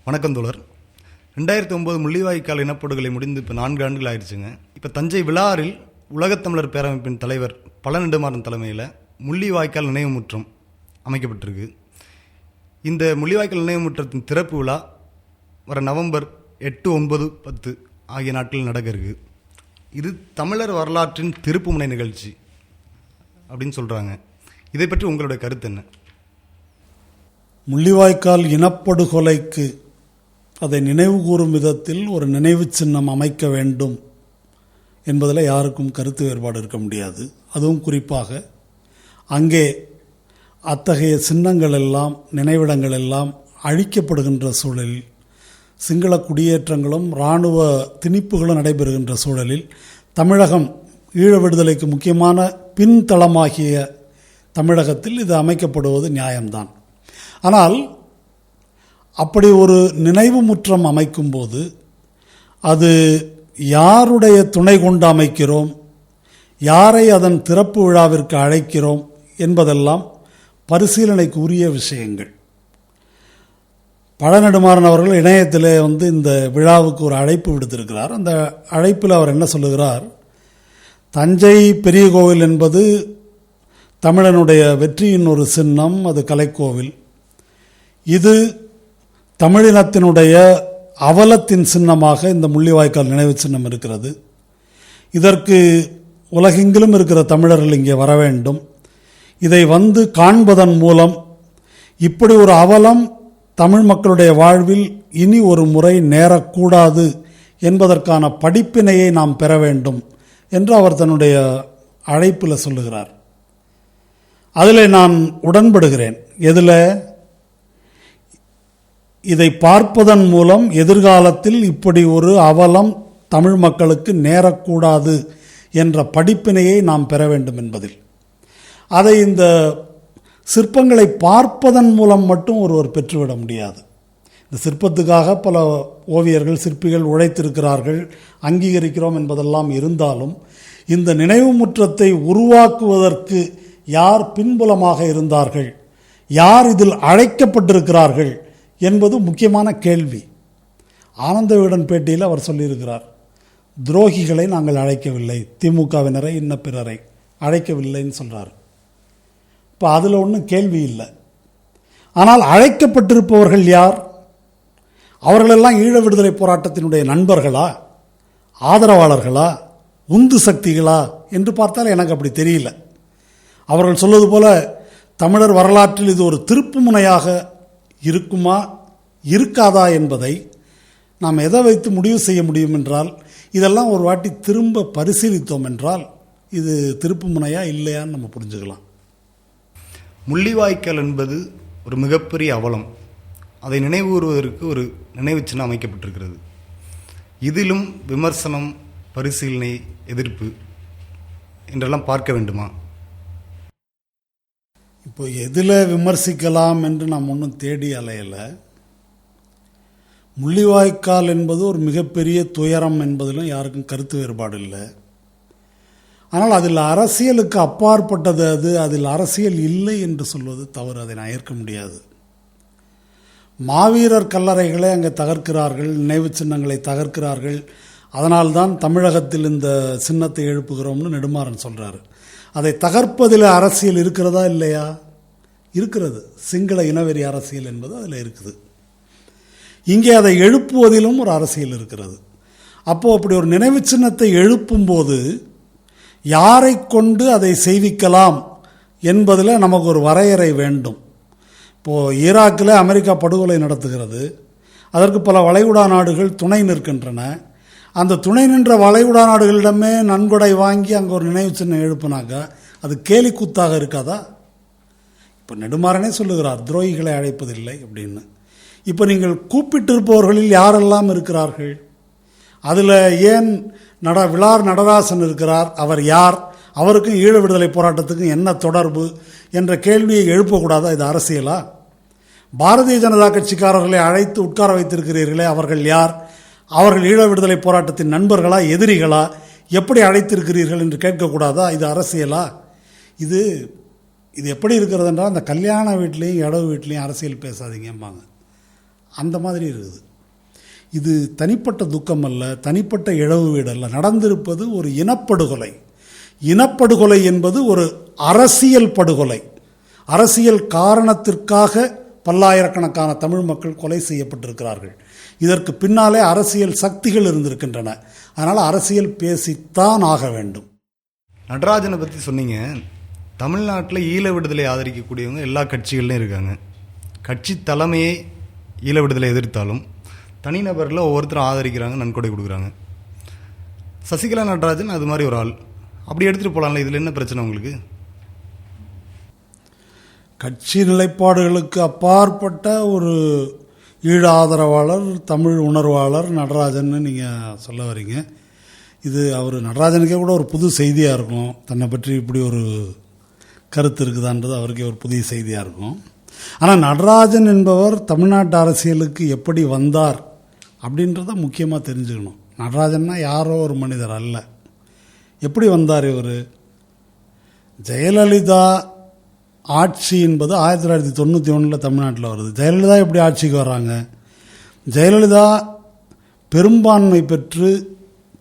வணக்கம் தோழர். 2009 முள்ளிவாய்க்கால் இனப்படுகொலை முடிந்து இப்போ 4 ஆண்டுகள் ஆயிடுச்சுங்க. இப்போ தஞ்சை விழாறில் உலகத்தமிழர் பேரமைப்பின் தலைவர் பழ நெடுமாறன் தலைமையில் முள்ளிவாய்க்கால் நினைவு முற்றம் அமைக்கப்பட்டிருக்கு. இந்த முள்ளிவாய்க்கால் நினைவு முற்றத்தின் திறப்பு விழா வர நவம்பர் 8, 9, 10 ஆகிய நாட்களில் நடக்க இருக்கு. இது தமிழர் வரலாற்றின் திருப்புமுனை நிகழ்ச்சி அப்படின்னு சொல்கிறாங்க. இதை பற்றி உங்களுடைய கருத்து என்ன? முள்ளிவாய்க்கால் இனப்படுகொலைக்கு அதை நினைவு கூறும் விதத்தில் ஒரு நினைவு சின்னம் அமைக்க வேண்டும் என்பதில் யாருக்கும் கருத்து வேறுபாடு இருக்க முடியாது. அதுவும் குறிப்பாக அங்கே அத்தகைய சின்னங்கள் எல்லாம் நினைவிடங்கள் எல்லாம் அழிக்கப்படுகின்ற சூழலில், சிங்கள குடியேற்றங்களும் இராணுவ திணிப்புகளும் நடைபெறுகின்ற சூழலில் தமிழகம் ஈழ விடுதலைக்கு முக்கியமான பின்தளமாகிய தமிழகத்தில் இது அமைக்கப்படுவது நியாயம்தான். ஆனால் அப்படி ஒரு நினைவு முற்றம் அமைக்கும்போது அது யாருடைய துணை கொண்டு அமைக்கிறோம், யாரை அதன் திறப்பு விழாவிற்கு அழைக்கிறோம் என்பதெல்லாம் பரிசீலனைக்கு உரிய விஷயங்கள். பழ நெடுமாறன் அவர்கள் இணையத்திலே இந்த விழாவுக்கு ஒரு அழைப்பு விடுத்திருக்கிறார். அந்த அழைப்பில் அவர் என்ன சொல்லுகிறார்? தஞ்சை பெரிய கோவில் என்பது தமிழனுடைய வெற்றியின் ஒரு சின்னம், அது கலைக்கோவில். இது தமிழினத்தினுடைய அவலத்தின் சின்னமாக இந்த முள்ளிவாய்க்கால் நினைவு சின்னம் இருக்கிறது. இதற்கு உலகெங்கிலும் இருக்கிற தமிழர்கள் இங்கே வர வேண்டும். இதை காண்பதன் மூலம் இப்படி ஒரு அவலம் தமிழ் மக்களுடைய வாழ்வில் இனி ஒரு முறை நேரக்கூடாது என்பதற்கான படிப்பினையை நாம் பெற வேண்டும் என்று அவர் தன்னுடைய அழைப்பில் சொல்லுகிறார். அதில் நான் உடன்படுகிறேன். எதில்? இதை பார்ப்பதன் மூலம் எதிர்காலத்தில் இப்படி ஒரு அவலம் தமிழ் மக்களுக்கு நேரக்கூடாது என்ற படிப்பினையை நாம் பெற வேண்டும் என்பதில். அதை இந்த சிற்பங்களை பார்ப்பதன் மூலம் மட்டும் ஒருவர் பெற்றுவிட முடியாது. இந்த சிற்பத்துக்காக பல ஓவியர்கள், சிற்பிகள் உழைத்திருக்கிறார்கள், அங்கீகரிக்கிறோம் என்பதெல்லாம் இருந்தாலும் இந்த நினைவு முற்றத்தை உருவாக்குவதற்கு யார் பின்புலமாக இருந்தார்கள், யார் இதில் அழைக்கப்பட்டிருக்கிறார்கள் என்பது முக்கியமான கேள்வி. ஆனந்த விகடன் பேட்டியில் அவர் சொல்லியிருக்கிறார், துரோகிகளை நாங்கள் அழைக்கவில்லை, திமுகவினரை இன்ன பிறரை அழைக்கவில்லைன்னு சொல்கிறார். இப்போ அதில் ஒன்றும் கேள்வி இல்லை. ஆனால் அழைக்கப்பட்டிருப்பவர்கள் யார்? அவர்களெல்லாம் ஈழ விடுதலை போராட்டத்தினுடைய நண்பர்களா, ஆதரவாளர்களா, உந்து சக்திகளா என்று பார்த்தால் எனக்கு அப்படி தெரியல. அவர்கள் சொல்வது போல தமிழர் வரலாற்றில் இது ஒரு திருப்பு முனையாக இருக்குமா இருக்காதா என்பதை நாம் எதை வைத்து முடிவு செய்ய முடியும் என்றால், இதெல்லாம் ஒரு வாட்டி திரும்ப பரிசீலித்தோம் என்றால் இது திருப்பு முனையா இல்லையான்னு நம்ம புரிஞ்சுக்கலாம். முள்ளிவாய்க்கால் என்பது ஒரு மிகப்பெரிய அவலம். அதை நினைவுறுவதற்கு ஒரு நினைவு சின்னம் அமைக்கப்பட்டிருக்கிறது. இதிலும் விமர்சனம், பரிசீலனை, எதிர்ப்பு என்றெல்லாம் பார்க்க வேண்டுமா? இப்போ எதில் விமர்சிக்கலாம் என்று நாம் ஒன்றும் தேடி அலையலை. முள்ளிவாய்க்கால் என்பது ஒரு மிகப்பெரிய துயரம் என்பதிலும் யாருக்கும் கருத்து வேறுபாடு இல்லை. ஆனால் அதில் அரசியலுக்கு அப்பாற்பட்டது அது. அதில் அரசியல் இல்லை என்று சொல்வது தவறு. அதை நான் ஏற்க முடியாது. மாவீரர் கல்லறைகளை அங்கே தகர்க்கிறார்கள், நினைவு சின்னங்களை தகர்க்கிறார்கள். அதனால்தான் தமிழகத்தில் இந்த சின்னத்தை எழுப்புகிறோம்னு நெடுமாறன் சொல்கிறாரு. அதை தகர்ப்பதில் அரசியல் இருக்கிறதா இல்லையா? இருக்கிறது. சிங்கள இனவெறி அரசியல் என்பது அதில் இருக்குது. இங்கே அதை எழுப்புவதிலும் ஒரு அரசியல் இருக்கிறது. அப்போது அப்படி ஒரு நினைவு சின்னத்தை எழுப்பும்போது யாரை கொண்டு அதை செய்விக்கலாம் என்பதில் நமக்கு ஒரு வரையறை வேண்டும். இப்போது ஈராக்கில் அமெரிக்கா படுகொலை நடத்துகிறது. அதற்கு பல வளைகுடா நாடுகள் துணை நிற்கின்றன. அந்த துணை நின்ற வளைகுடா நாடுகளிடமே நன்கொடை வாங்கி அங்கே ஒரு நினைவு சின்னம் எழுப்புனாங்க. அது கேலி கூத்தாக இருக்காதா? இப்போ நெடுமாறனே சொல்லுகிறார், துரோகிகளை அழைப்பதில்லை அப்படின்னு. இப்போ நீங்கள் கூப்பிட்டிருப்பவர்களில் யாரெல்லாம் இருக்கிறார்கள்? அதில் ஏன் விழார் நடராசன் இருக்கிறார்? அவர் யார்? அவருக்கும் ஈழ விடுதலை போராட்டத்துக்கும் என்ன தொடர்பு என்ற கேள்வியை எழுப்பக்கூடாதா? இது அரசியலா? பாரதிய ஜனதா கட்சிக்காரர்களை அழைத்து உட்கார வைத்திருக்கிறீர்களே, அவர்கள் யார்? அவர்கள் ஈழ விடுதலை போராட்டத்தின் நண்பர்களா, எதிரிகளா? எப்படி அழைத்திருக்கிறீர்கள் என்று கேட்கக்கூடாதா? இது அரசியலா? இது எப்படி இருக்கிறது என்றால், அந்த கல்யாண வீட்லேயும் இடவு வீட்லேயும் அரசியல் பேசாதீங்கம்பாங்க. அந்த மாதிரி இருக்குது. இது தனிப்பட்ட துக்கம் அல்ல, தனிப்பட்ட இழவு வீடு அல்ல. நடந்திருப்பது ஒரு இனப்படுகொலை. இனப்படுகொலை என்பது ஒரு அரசியல் படுகொலை. அரசியல் காரணத்திற்காக பல்லாயிரக்கணக்கான தமிழ் மக்கள் கொலை செய்யப்பட்டிருக்கிறார்கள். இதற்கு பின்னாலே அரசியல் சக்திகள் இருந்திருக்கின்றன. அதனால் அரசியல் பேசித்தான் ஆக வேண்டும். நடராஜனை பற்றி சொன்னீங்க. தமிழ்நாட்டில் ஈழ விடுதலை ஆதரிக்கக்கூடியவங்க எல்லா கட்சிகள்லையும் இருக்காங்க. கட்சி தலைமையை ஈழ விடுதலை எதிர்த்தாலும் தனிநபரில் ஒவ்வொருத்தரும் ஆதரிக்கிறாங்க, நன்கொடை கொடுக்குறாங்க. சசிகலா நடராஜன் அது மாதிரி ஒரு ஆள். அப்படி எடுத்துகிட்டு போகலாம்ல, இதில் என்ன பிரச்சனை உங்களுக்கு? கட்சி நிலைப்பாடுகளுக்கு அப்பாற்பட்ட ஒரு ஈழ ஆதரவாளர், தமிழ் உணர்வாளர் நடராஜன் நீங்கள் சொல்ல வரீங்க. இது அவர் நடராஜனுக்கே கூட ஒரு புது செய்தியாக இருக்கும். தன்னை பற்றி இப்படி ஒரு கருத்து இருக்குதான்றது அவருக்கே ஒரு புதிய செய்தியாக இருக்கும். ஆனால் நடராஜன் என்பவர் தமிழ்நாட்டு அரசியலுக்கு எப்படி வந்தார் அப்படின்றத முக்கியமாக தெரிஞ்சுக்கணும். நடராஜன்னா யாரோ ஒரு மனிதர் அல்ல. எப்படி வந்தார் இவர்? ஜெயலலிதா ஆட்சி என்பது 1991 தமிழ்நாட்டில் வருது. ஜெயலலிதா எப்படி ஆட்சிக்கு வர்றாங்க? ஜெயலலிதா பெரும்பான்மை பெற்று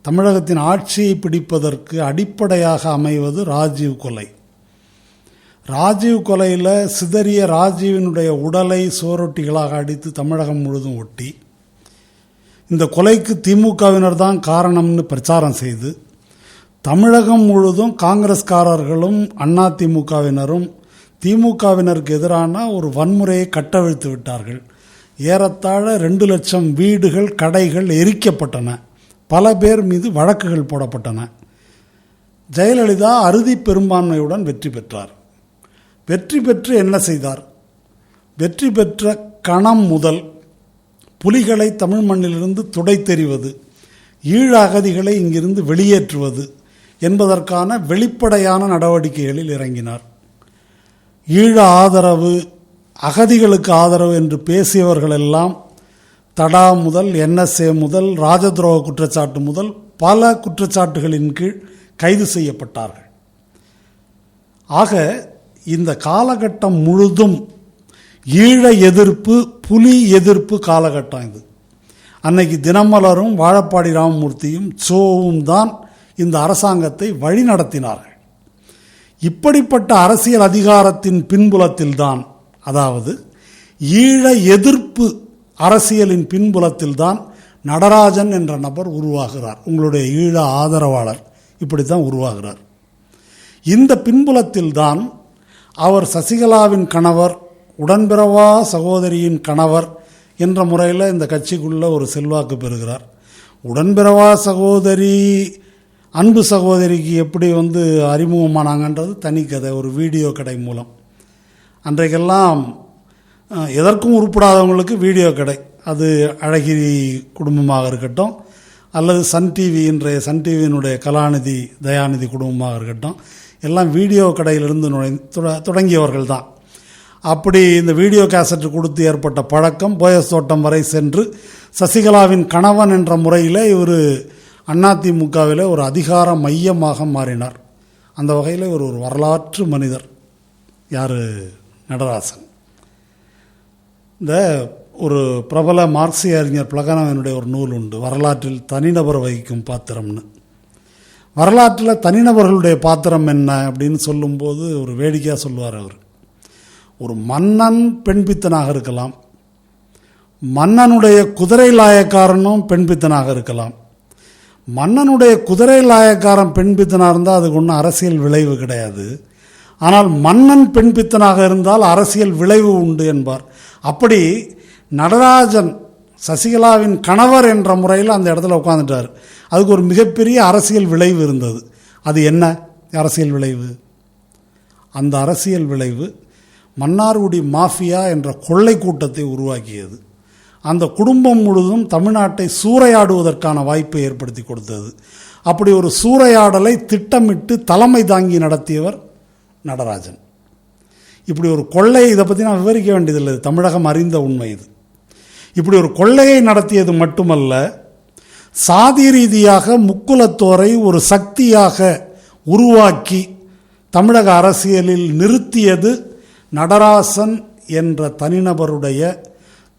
தமிழகத்தின் ஆட்சியை பிடிப்பதற்கு அடிப்படையாக அமைவது ராஜீவ் கொலை. ராஜீவ் கொலையில் சிதறிய ராஜீவினுடைய உடலை சுவரொட்டிகளாக அடித்து தமிழகம் முழுதும் ஒட்டி, இந்த கொலைக்கு திமுகவினர் தான் காரணம்னு பிரச்சாரம் செய்து தமிழகம் முழுதும் காங்கிரஸ்காரர்களும் அண்ணா திமுகவினரும் திமுகவினருக்கு எதிரான ஒரு வன்முறையை கட்டவிழ்த்து விட்டார்கள். ஏறத்தாழ 2 லட்சம் வீடுகள், கடைகள் எரிக்கப்பட்டன. பல பேர் மீது வழக்குகள் போடப்பட்டன. ஜெயலலிதா அறுதி பெரும்பான்மையுடன் வெற்றி பெற்றார். வெற்றி பெற்று என்ன செய்தார்? வெற்றி பெற்ற கணம் முதல் புலிகளை தமிழ் மண்ணிலிருந்து துடைத்தெறிவது, ஈழ அகதிகளை இங்கிருந்து வெளியேற்றுவது என்பதற்கான வெளிப்படையான நடவடிக்கைகளில் இறங்கினார். ஈழ ஆதரவு, அகதிகளுக்கு ஆதரவு என்று பேசியவர்களெல்லாம் தடா முதல் NSA முதல் ராஜதுரோக குற்றச்சாட்டு முதல் பல குற்றச்சாட்டுகளின் கீழ் கைது செய்யப்பட்டார்கள். ஆக இந்த காலகட்டம் முழுதும் ஈழ எதிர்ப்பு, புலி எதிர்ப்பு காலகட்டம் இது. அன்னைக்கு தினமலரும் வாழப்பாடி ராமமூர்த்தியும் சோவும் தான் இந்த அரசாங்கத்தை வழிநடத்தினார்கள். இப்படிப்பட்ட அரசியல் அதிகாரத்தின் பின்புலத்தில்தான், அதாவது ஈழ எதிர்ப்பு அரசியலின் பின்புலத்தில்தான் நடராஜன் என்ற நபர் உருவாகிறார். உங்களுடைய ஈழ ஆதரவாளர் இப்படித்தான் உருவாகிறார். இந்த பின்புலத்தில்தான் அவர் சசிகலாவின் கணவர், உடன்பிறவா சகோதரியின் கணவர் என்ற முறையில் இந்த கட்சிக்குள்ள ஒரு செல்வாக்கு பெறுகிறார். உடன்பிறவா சகோதரி, அன்பு சகோதரிக்கு எப்படி அறிமுகமானாங்கன்றது தனி கதை. ஒரு வீடியோ கடை மூலம். அன்றைக்கெல்லாம் எதற்கும் உருப்படாதவங்களுக்கு வீடியோ கடை, அது அழகிரி குடும்பமாக இருக்கட்டும் அல்லது சன் டிவி, இன்றைய சன் டிவியினுடைய கலாநிதி தயாநிதி குடும்பமாக இருக்கட்டும், எல்லாம் வீடியோ கடையிலிருந்து தொடங்கியவர்கள் தான். அப்படி இந்த வீடியோ கேசட் கொடுத்து ஏற்பட்ட பழக்கம் போயஸ் தோட்டம் வரை சென்று சசிகலாவின் கணவன் என்ற முறையில் இவர் அதிமுகவில் ஒரு அதிகார மையமாக மாறினார். அந்த வகையில் ஒரு வரலாற்று மனிதர். யார்? நடராசன். இந்த ஒரு பிரபல மார்க்சிய அறிஞர் பிளகனவனுடைய ஒரு நூல் உண்டு, வரலாற்றில் தனிநபர் வகிக்கும் பாத்திரம்னு. வரலாற்றில் தனிநபர்களுடைய பாத்திரம் என்ன அப்படின்னு சொல்லும்போது ஒரு வேடிக்கையாக சொல்லுவார் அவர். ஒரு மன்னன் பெண்பித்தனாக இருக்கலாம், மன்னனுடைய குதிரை லாயக்காரனும் பெண்பித்தனாக இருக்கலாம். மன்னனுடைய குதிரை லாயக்காரன் பெண்பித்தனாக இருந்தால் அதுக்கு ஒன்றும் அரசியல் விளைவு கிடையாது. ஆனால் மன்னன் பெண்பித்தனாக இருந்தால் அரசியல் விளைவு உண்டு என்பார். அப்படி நடராஜன் சசிகலாவின் கணவர் என்ற முறையில் அந்த இடத்துல உட்காந்துட்டார். அதுக்கு ஒரு மிகப்பெரிய அரசியல் விளைவு இருந்தது. அது என்ன அரசியல் விளைவு? அந்த அரசியல் விளைவு மன்னார்குடி மாஃபியா என்ற கொள்ளை கூட்டத்தை உருவாக்கியது. அந்த குடும்பம் முழுதும் தமிழ்நாட்டை சூறையாடுவதற்கான வாய்ப்பை ஏற்படுத்தி கொடுத்தது. அப்படி ஒரு சூறையாடலை திட்டமிட்டு தலைமை தாங்கி நடத்தியவர் நடராஜன். இப்படி ஒரு கொள்ளை, இதை பற்றி நான் விவரிக்க வேண்டியதில்லை, தமிழகம் அறிந்த உண்மை இது. இப்படி ஒரு கொள்ளையை நடத்தியது மட்டுமல்ல, சாதி ரீதியாக முக்குலத்தோரை ஒரு சக்தியாக உருவாக்கி தமிழக அரசியலில் நிறுத்தியது நடராசன் என்ற தனிநபருடைய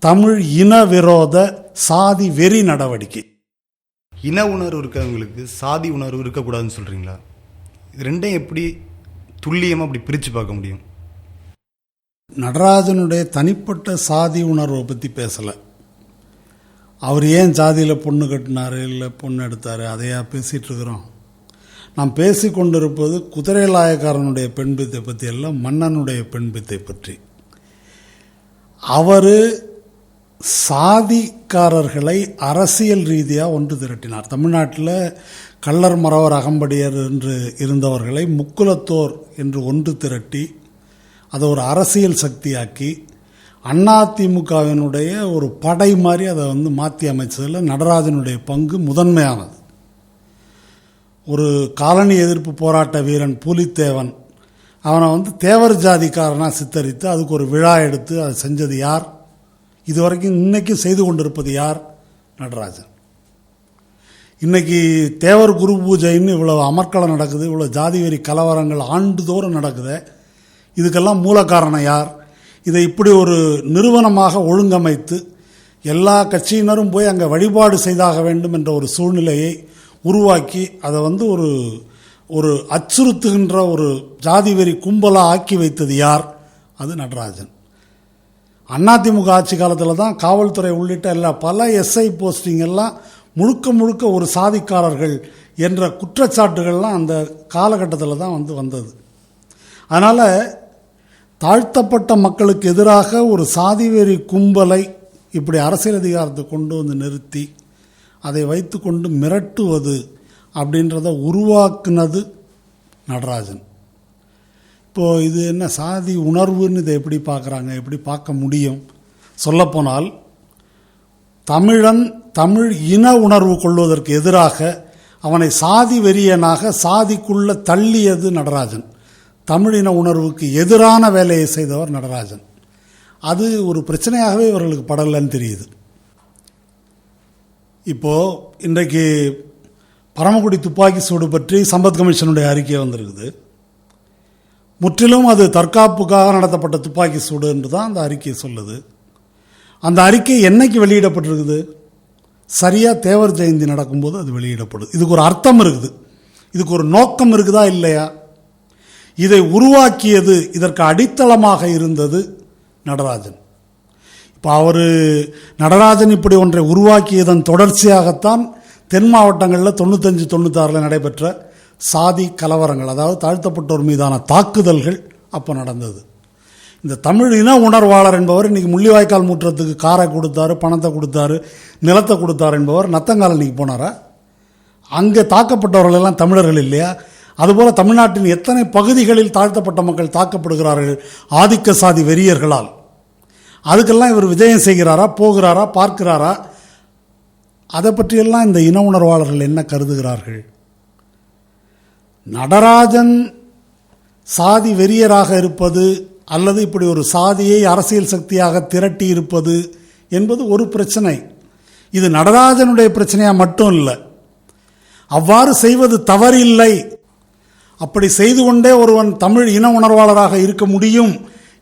தமிழ் இன விரோத சாதி வெறி நடவடிக்கை. இன உணர்வு இருக்கிறவங்களுக்கு சாதி உணர்வு இருக்கக்கூடாதுன்னு சொல்கிறீங்களா? இது ரெண்டையும் எப்படி துல்லியமாக அப்படி பிரித்து பார்க்க முடியும்? நடராஜனுடைய தனிப்பட்ட சாதி உணர்வை பற்றி பேசலை. அவர் ஏன் ஜாதியில் பொண்ணு கட்டினார், இல்லை பொண்ணு எடுத்தார், அதையா பேசிகிட்டு இருக்கிறோம்? நாம் பேசி கொண்டிருப்பது குதிரைலாயக்காரனுடைய பெண் பித்தை பற்றி அல்ல, மன்னனுடைய பெண் பித்தை பற்றி. அவர் சாதிக்காரர்களை அரசியல் ரீதியாக ஒன்று திரட்டினார். தமிழ்நாட்டில் கள்ளர் மறவர் அகம்படியர் என்று இருந்தவர்களை முக்குலத்தோர் என்று ஒன்று திரட்டி அதை ஒரு அரசியல் சக்தியாக்கி அதிமுகவினுடைய ஒரு படை மாதிரி அதை மாற்றி அமைச்சதில் நடராஜனுடைய பங்கு முதன்மையானது. ஒரு காலனி எதிர்ப்பு போராட்ட வீரன் பூலித்தேவன், அவனை தேவர் ஜாதிக்காரனாக சித்தரித்து அதுக்கு ஒரு விழா எடுத்து அதை செஞ்சது யார்? இதுவரைக்கும் இன்னைக்கும் செய்து கொண்டிருப்பது யார்? நடராஜன். இன்னைக்கு தேவர் குரு பூஜைன்னு இவ்வளவு அமர்க்களம் நடக்குது, இவ்வளோ ஜாதி வெறி கலவரங்கள் ஆண்டுதோறும் நடக்குது. இதுக்கெல்லாம் மூல காரணம் யார்? இதை இப்படி ஒரு நிறுவனமாக ஒழுங்கமைத்து எல்லா கட்சியினரும் போய் அங்கே வழிபாடு செய்தாக வேண்டும் என்ற ஒரு சூழ்நிலையை உருவாக்கி அதை ஒரு ஒரு அச்சுறுத்துகின்ற ஒரு ஜாதி வெறி கும்பலாக ஆக்கி வைத்தது யார்? அது நடராஜன். அதிமுக ஆட்சி காலத்தில் தான் காவல்துறை உள்ளிட்ட பல எஸ்ஐ போஸ்டிங் எல்லாம் முழுக்க முழுக்க ஒரு சாதிக்காரர்கள் என்ற குற்றச்சாட்டுகள்லாம் அந்த காலகட்டத்தில் தான் வந்தது. அதனால் தாழ்த்தப்பட்ட மக்களுக்கு எதிராக ஒரு சாதிவெறி கும்பலை இப்படி அரசியல் அதிகாரத்தை கொண்டு நிறுத்தி அதை வைத்து கொண்டு மிரட்டுவது அப்படின்றத உருவாக்குனது நடராஜன். இப்போது இது என்ன சாதி உணர்வுன்னு இதை எப்படி பார்க்குறாங்க, எப்படி பார்க்க முடியும்? சொல்லப்போனால் தமிழன் தமிழ் இன உணர்வு கொள்வதற்கு எதிராக அவனை சாதி வெறியனாக சாதிக்குள்ள தள்ளியது நடராஜன். தமிழ் இன உணர்வுக்கு எதிரான வேலையை செய்தவர் நடராஜன். அது ஒரு பிரச்சனையாகவே இவர்களுக்கு படலைன்னு தெரியுது. இப்போது இன்றைக்கு பரமக்குடி துப்பாக்கி சூடு பற்றி சம்பத் கமிஷனுடைய அறிக்கை வந்திருக்குது. முற்றிலும் அது தற்காப்புக்காக நடத்தப்பட்ட துப்பாக்கி சூடு என்று தான் அந்த அறிக்கை சொல்லுது. அந்த அறிக்கை என்னைக்கு வெளியிடப்பட்டிருக்குது? சரியாக தேவர் ஜெயந்தி நடக்கும்போது அது வெளியிடப்படுது. இதுக்கு ஒரு அர்த்தம் இருக்குது, இதுக்கு ஒரு நோக்கம் இருக்குதா இல்லையா? இதை உருவாக்கியது, இதற்கு அடித்தளமாக இருந்தது நடராஜன். இப்போ நடராஜன் இப்படி ஒன்றை உருவாக்கியதன் தொடர்ச்சியாகத்தான் தென் மாவட்டங்களில் 95-96 நடைபெற்ற சாதி கலவரங்கள், அதாவது தாழ்த்தப்பட்டோர் மீதான தாக்குதல்கள் அப்போ நடந்தது. இந்த தமிழ் இன உணர்வாளர் என்பவர் இன்னைக்கு முள்ளிவாய்க்கால் மூற்றத்துக்கு காரை கொடுத்தாரு, பணத்தை கொடுத்தாரு, நிலத்தை கொடுத்தாரு என்பவர் நத்தங்கால் இன்னைக்கு போனாரா? அங்கே தாக்கப்பட்டவர்கள் எல்லாம் தமிழர்கள் இல்லையா? அதுபோல் தமிழ்நாட்டின் எத்தனை பகுதிகளில் தாழ்த்தப்பட்ட மக்கள் தாக்கப்படுகிறார்கள் ஆதிக்க சாதி வெறியர்களால். அதுக்கெல்லாம் இவர் விஜயம் செய்கிறாரா, போகிறாரா, பார்க்கிறாரா? அதை பற்றியெல்லாம் இந்த இன உணர்வாளர்கள் என்ன கருதுகிறார்கள்? நடராஜன் சாதி வெறியராக இருப்பது அல்லது இப்படி ஒரு சாதியை அரசியல் சக்தியாக திரட்டி இருப்பது என்பது ஒரு பிரச்சனை. இது நடராஜனுடைய பிரச்சனையாக மட்டும் இல்லை. அவ்வாறு செய்வது தவறில்லை. அப்படி செய்து கொண்டே ஒருவன் தமிழ் இன உணர்வாளராக இருக்க முடியும்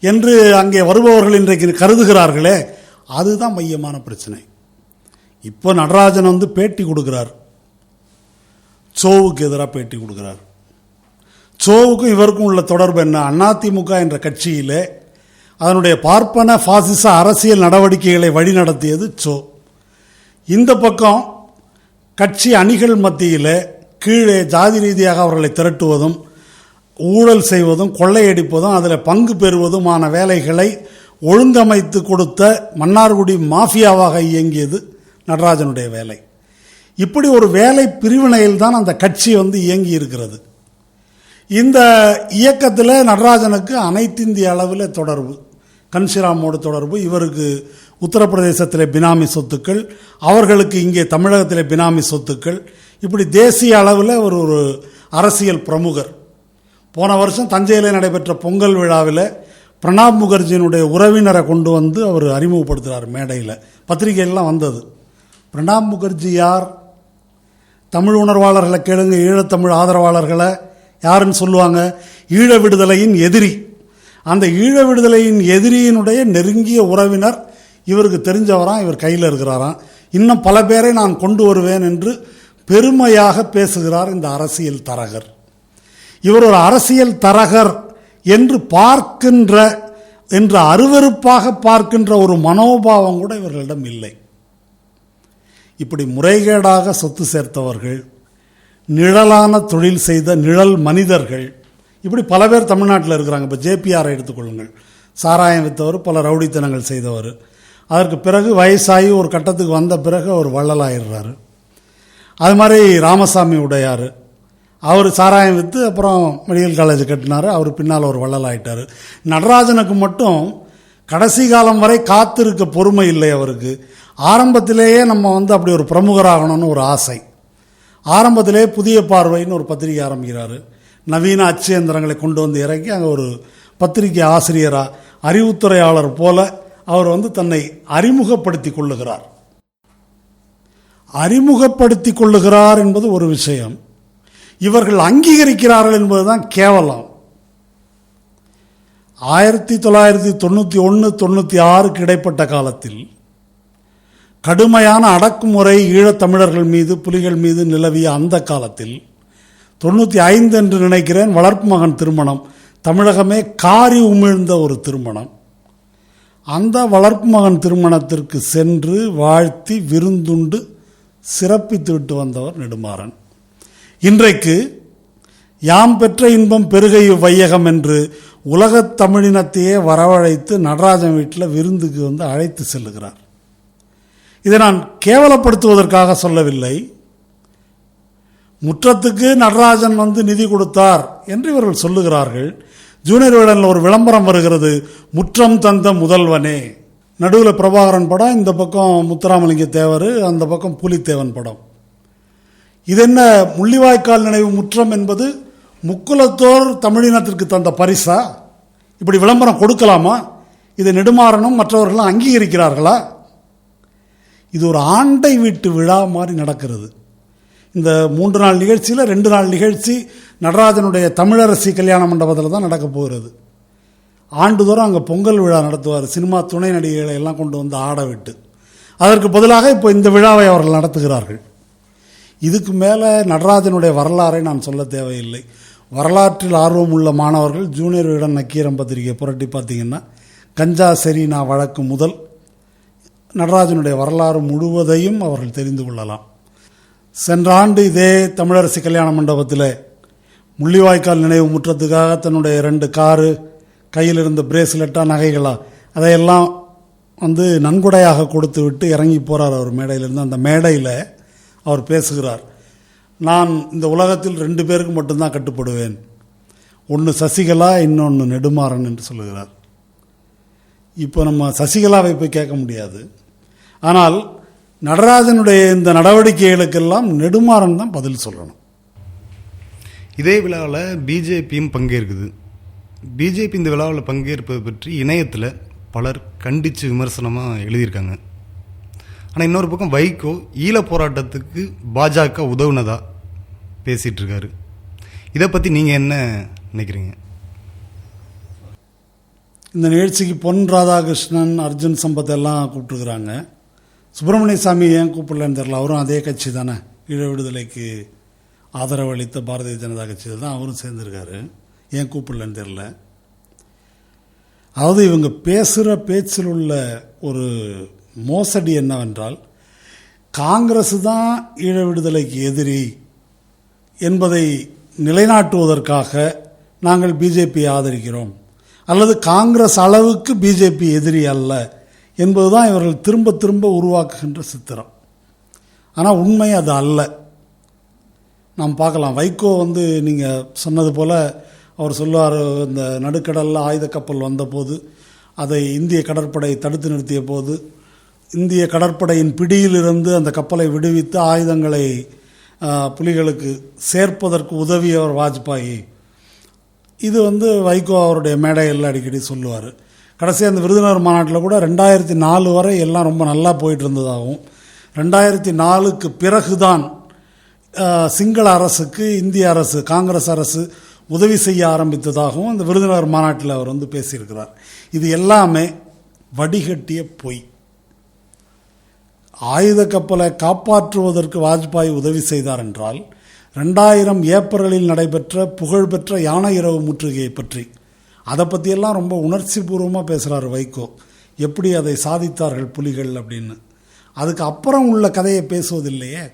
என்று அங்கே வருபவர்கள் இன்றைக்கு கருதுகிறார்களே, அதுதான் மையமான பிரச்சனை. இப்போ நடராஜன் பேட்டி கொடுக்கிறார், சோவுக்கு எதிராக பேட்டி கொடுக்கிறார். சோவுக்கும் இவருக்கும் உள்ள தொடர்பு என்ன? அதிமுக என்ற கட்சியிலே அதனுடைய பார்ப்பன பாசிச அரசியல் நடவடிக்கைகளை வழிநடத்தியது சோ. இந்த பக்கம் கட்சி அணிகள் மத்தியில் கீழே ஜாதி ரீதியாக அவர்களை திரட்டுவதும் ஊழல் செய்வதும் கொள்ளையடிப்பதும் அதில் பங்கு பெறுவதுமான வேலைகளை ஒழுங்கமைத்து கொடுத்த மன்னார்குடி மாஃபியாவாக இயங்கியது நடராஜனுடைய வேலை. இப்படி ஒரு வேலை பிரிவினையில் தான் அந்த கட்சி இயங்கி இருக்கிறது. இந்த இயக்கத்தில் நடராஜனுக்கு அனைத்திந்திய அளவில் தொடர்பு, கன்ஷிராமோடு தொடர்பு, இவருக்கு உத்தரப்பிரதேசத்தில் பினாமி சொத்துக்கள், அவர்களுக்கு இங்கே தமிழகத்தில் பினாமி சொத்துக்கள், இப்படி தேசிய அளவில் ஒரு அரசியல் பிரமுகர். போன வருஷம் தஞ்சையில் நடைபெற்ற பொங்கல் விழாவில் பிரணாப் முகர்ஜியினுடைய உறவினரை கொண்டு அவர் அறிமுகப்படுத்துகிறார் மேடையில், பத்திரிகைகள்லாம் வந்தது. பிரணாப் முகர்ஜி யார்? தமிழ் உணர்வாளர்களை கேளுங்க, ஈழத்தமிழ் ஆதரவாளர்களை யாருன்னு சொல்லுவாங்க? ஈழ விடுதலையின் எதிரி. அந்த ஈழ விடுதலையின் எதிரியினுடைய நெருங்கிய உறவினர் இவருக்கு தெரிஞ்சவராம், இவர் கையில் இருக்கிறாராம், இன்னும் பல பேரை நான் கொண்டு வருவேன் என்று பெருமையாக பேசுகிறார் இந்த அரசியல் தரகர். இவர் ஒரு அரசியல் தரகர் என்று அருவருப்பாக பார்க்கின்ற ஒரு மனோபாவம் கூட இவர்களிடம் இல்லை. இப்படி முறைகேடாக சொத்து சேர்த்தவர்கள், நிழலான தொழில் செய்த நிழல் மனிதர்கள், இப்படி பல பேர் தமிழ்நாட்டில் இருக்கிறாங்க. இப்போ ஜேபிஆரை எடுத்துக்கொள்ளுங்கள். சாராயம் விற்றவர், பல ரவுடித்தனங்கள் செய்தவர். அதற்கு பிறகு வயசாகி ஒரு கட்டத்துக்கு வந்த பிறகு அவர் வள்ளலாயிடுறாரு. அது மாதிரி ராமசாமி உடையார், அவர் சாராயம் விற்று அப்புறம் மெடிக்கல் காலேஜ் கட்டினார். அவர் பின்னால் ஒரு வள்ளலாயிட்டார். நடராஜனுக்கு மட்டும் கடைசி காலம் வரை காத்திருக்க பொறுமை இல்லை அவருக்கு. ஆரம்பத்திலேயே நம்ம அப்படி ஒரு பிரமுகராகணும்னு ஒரு ஆசை. ஆரம்பத்திலே புதிய பார்வைன்னு ஒரு பத்திரிகை ஆரம்பிக்கிறாரு. நவீன அச்சு எந்திரங்களை கொண்டு வந்து இறக்கி அங்கே ஒரு பத்திரிகை ஆசிரியராக, அறிவுத்துறையாளர் போல அவர் தன்னை அறிமுகப்படுத்தி கொள்ளுகிறார். அறிமுகப்படுத்தி கொள்ளுகிறார் என்பது ஒரு விஷயம், இவர்கள் அங்கீகரிக்கிறார்கள் என்பதுதான் கேவலம். 1991-96 இடைப்பட்ட காலத்தில் கடுமையான அடக்குமுறை ஈழத்தமிழர்கள் மீது, புலிகள் மீது நிலவிய அந்த காலத்தில் 95 என்று நினைக்கிறேன், வளர்ப்பு மகன் திருமணம் தமிழகமே காரி உமிழ்ந்த ஒரு திருமணம். அந்த வளர்ப்பு மகன் திருமணத்திற்கு சென்று வாழ்த்தி விருந்துண்டு சிறப்பித்து விட்டு வந்தவர் நெடுமாறன். இன்றைக்கு யாம் பெற்ற இன்பம் பெருகை வையகம் என்று உலகத் தமிழினத்தையே வரவழைத்து நடராஜன் வீட்டில் விருந்துக்கு அழைத்து செல்லுகிறார். இதை நான் கேவலப்படுத்துவதற்காக சொல்லவில்லை. முற்றத்துக்கு நடராஜன் நிதி கொடுத்தார் என்று இவர்கள் சொல்லுகிறார்கள். ஜூனியர் விகடனில் ஒரு விளம்பரம் வருகிறது, முற்றம் தந்த முதல்வனே. நடுவில் பிரபாகரன் படம், இந்த பக்கம் முத்துராமலிங்க தேவர், அந்த பக்கம் புலித்தேவன் படம். இது என்ன முள்ளிவாய்க்கால் நினைவு முற்றம் என்பது முக்குலத்தோர் தமிழினத்திற்கு தந்த பரிசா? இப்படி விளம்பரம் கொடுக்கலாமா? இதை நெடுமாறனும் மற்றவர்களும் அங்கீகரிக்கிறார்களா? இது ஒரு ஆண்டை வீட்டு விழா மாதிரி நடக்கிறது. இந்த 3 நாள் நிகழ்ச்சியில் 2 நாள் நிகழ்ச்சி நடராஜனுடைய தமிழரசி கல்யாண மண்டபத்தில் தான் நடக்க போகிறது. ஆண்டுதோறும் அங்கே பொங்கல் விழா நடத்துவார், சினிமா துணை நடிகைகளை எல்லாம் கொண்டு ஆட விட்டு. அதற்கு பதிலாக இப்போ இந்த விழாவை அவர்கள் நடத்துகிறார்கள். இதுக்கு மேலே நடராஜனுடைய வரலாறை நான் சொல்ல தேவையில்லை. வரலாற்றில் ஆர்வம் உள்ள மாணவர்கள் ஜூனியர் விகடன் நக்கீரம் பத்திரிகை புரட்டி பார்த்தீங்கன்னா கஞ்சா செரீனா வழக்கு முதல் நடராஜனுடைய வரலாறு முழுவதையும் அவர்கள் தெரிந்து கொள்ளலாம். சென்ற ஆண்டு இதே தமிழரசி கல்யாண மண்டபத்தில் முள்ளிவாய்க்கால் நினைவு முற்றத்துக்காக தன்னுடைய 2 காரு, கையில் இருந்த பிரேஸ்லெட்டா, நகைகளா, அதையெல்லாம் நன்கொடையாக கொடுத்து விட்டு இறங்கி போகிறார் அவர் மேடையிலிருந்து. அந்த மேடையில் அவர் பேசுகிறார், நான் இந்த உலகத்தில் 2 பேருக்கு மட்டும்தான் கட்டுப்படுவேன், ஒன்று சசிகலா, இன்னொன்று நெடுமாறன் என்று சொல்லுகிறார். இப்போ நம்ம சசிகலாவை போய் கேட்க முடியாது. ஆனால் நடராஜனுடைய இந்த நடவடிக்கைகளுக்கெல்லாம் நெடுமாறன் தான் பதில் சொல்லணும். இதே விழாவில் பிஜேபியும் பங்கேற்குது. பிஜேபி இந்த விழாவில் பங்கேற்பது பற்றி இணையத்தில் பலர் கண்டித்து விமர்சனமாக எழுதியிருக்காங்க. ஆனால் இன்னொரு பக்கம் வைகோ ஈழ போராட்டத்துக்கு பாஜக உதவுனதா பேசிகிட்டு இருக்காரு. இதை பற்றி நீங்கள் என்ன நினைக்கிறீங்க? இந்த நிகழ்ச்சிக்கு பொன் ராதாகிருஷ்ணன், அர்ஜுன் சம்பத் எல்லாம் கூப்பிட்டுருக்குறாங்க. சுப்பிரமணிய சாமி ஏன் கூப்பிடலன்னு தெரியல. அவரும் அதே கட்சி தானே, ஈழ விடுதலைக்கு ஆதரவு அளித்த பாரதிய ஜனதா கட்சியில் தான் அவரும் சேர்ந்துருக்காரு. ஏன் கூப்பிடலன்னு தெரில. அதாவது இவங்க பேசுகிற பேச்சில் உள்ள ஒரு மோசடி என்னவென்றால், காங்கிரஸ் தான் ஈழ விடுதலைக்கு எதிரி என்பதை நிலைநாட்டுவதற்காக நாங்கள் பிஜேபியை ஆதரிக்கிறோம், அல்லது காங்கிரஸ் அளவுக்கு பிஜேபி எதிரி அல்ல என்பதுதான் இவர்கள் திரும்ப திரும்ப உருவாக்குகின்ற சித்திரம். ஆனால் உண்மை அது அல்ல. நாம் பார்க்கலாம், வைகோ நீங்கள் சொன்னது போல் அவர் சொல்லுவார், இந்த நடுக்கடலில் ஆயுத கப்பல் வந்தபோது அதை இந்திய கடற்படை தடுத்து நிறுத்திய போது இந்திய கடற்படையின் பிடியிலிருந்து அந்த கப்பலை விடுவித்து ஆயுதங்களை புலிகளுக்கு சேர்ப்பதற்கு உதவியவர் வாஜ்பாய். இது வைகோ அவருடைய மேடையில் அடிக்கடி சொல்லுவார். கடைசி அந்த விருதுநகர் மாநாட்டில் கூட 2004 வரை எல்லாம் ரொம்ப நல்லா போயிட்டு இருந்ததாகவும், 2004க்கு பிறகுதான் சிங்கள அரசுக்கு இந்திய அரசு, காங்கிரஸ் அரசு உதவி செய்ய ஆரம்பித்ததாகவும் அந்த விருதுநகர் மாநாட்டில் அவர் பேசியிருக்கிறார். இது எல்லாமே வடிகட்டிய பொய். ஆயுத கப்பலை காப்பாற்றுவதற்கு வாஜ்பாய் உதவி செய்தார் என்றால் 2000 ஏப்ரலில் நடைபெற்ற புகழ்பெற்ற யானை இரவு முற்றுகையை பற்றி அதை பற்றியெல்லாம் ரொம்ப உணர்ச்சி பூர்வமாக பேசுகிறார் வைகோ. எப்படி அதை சாதித்தார்கள் புலிகள் அப்படின்னு. அதுக்கு அப்புறம் உள்ள கதையை பேசுவதில்லையே.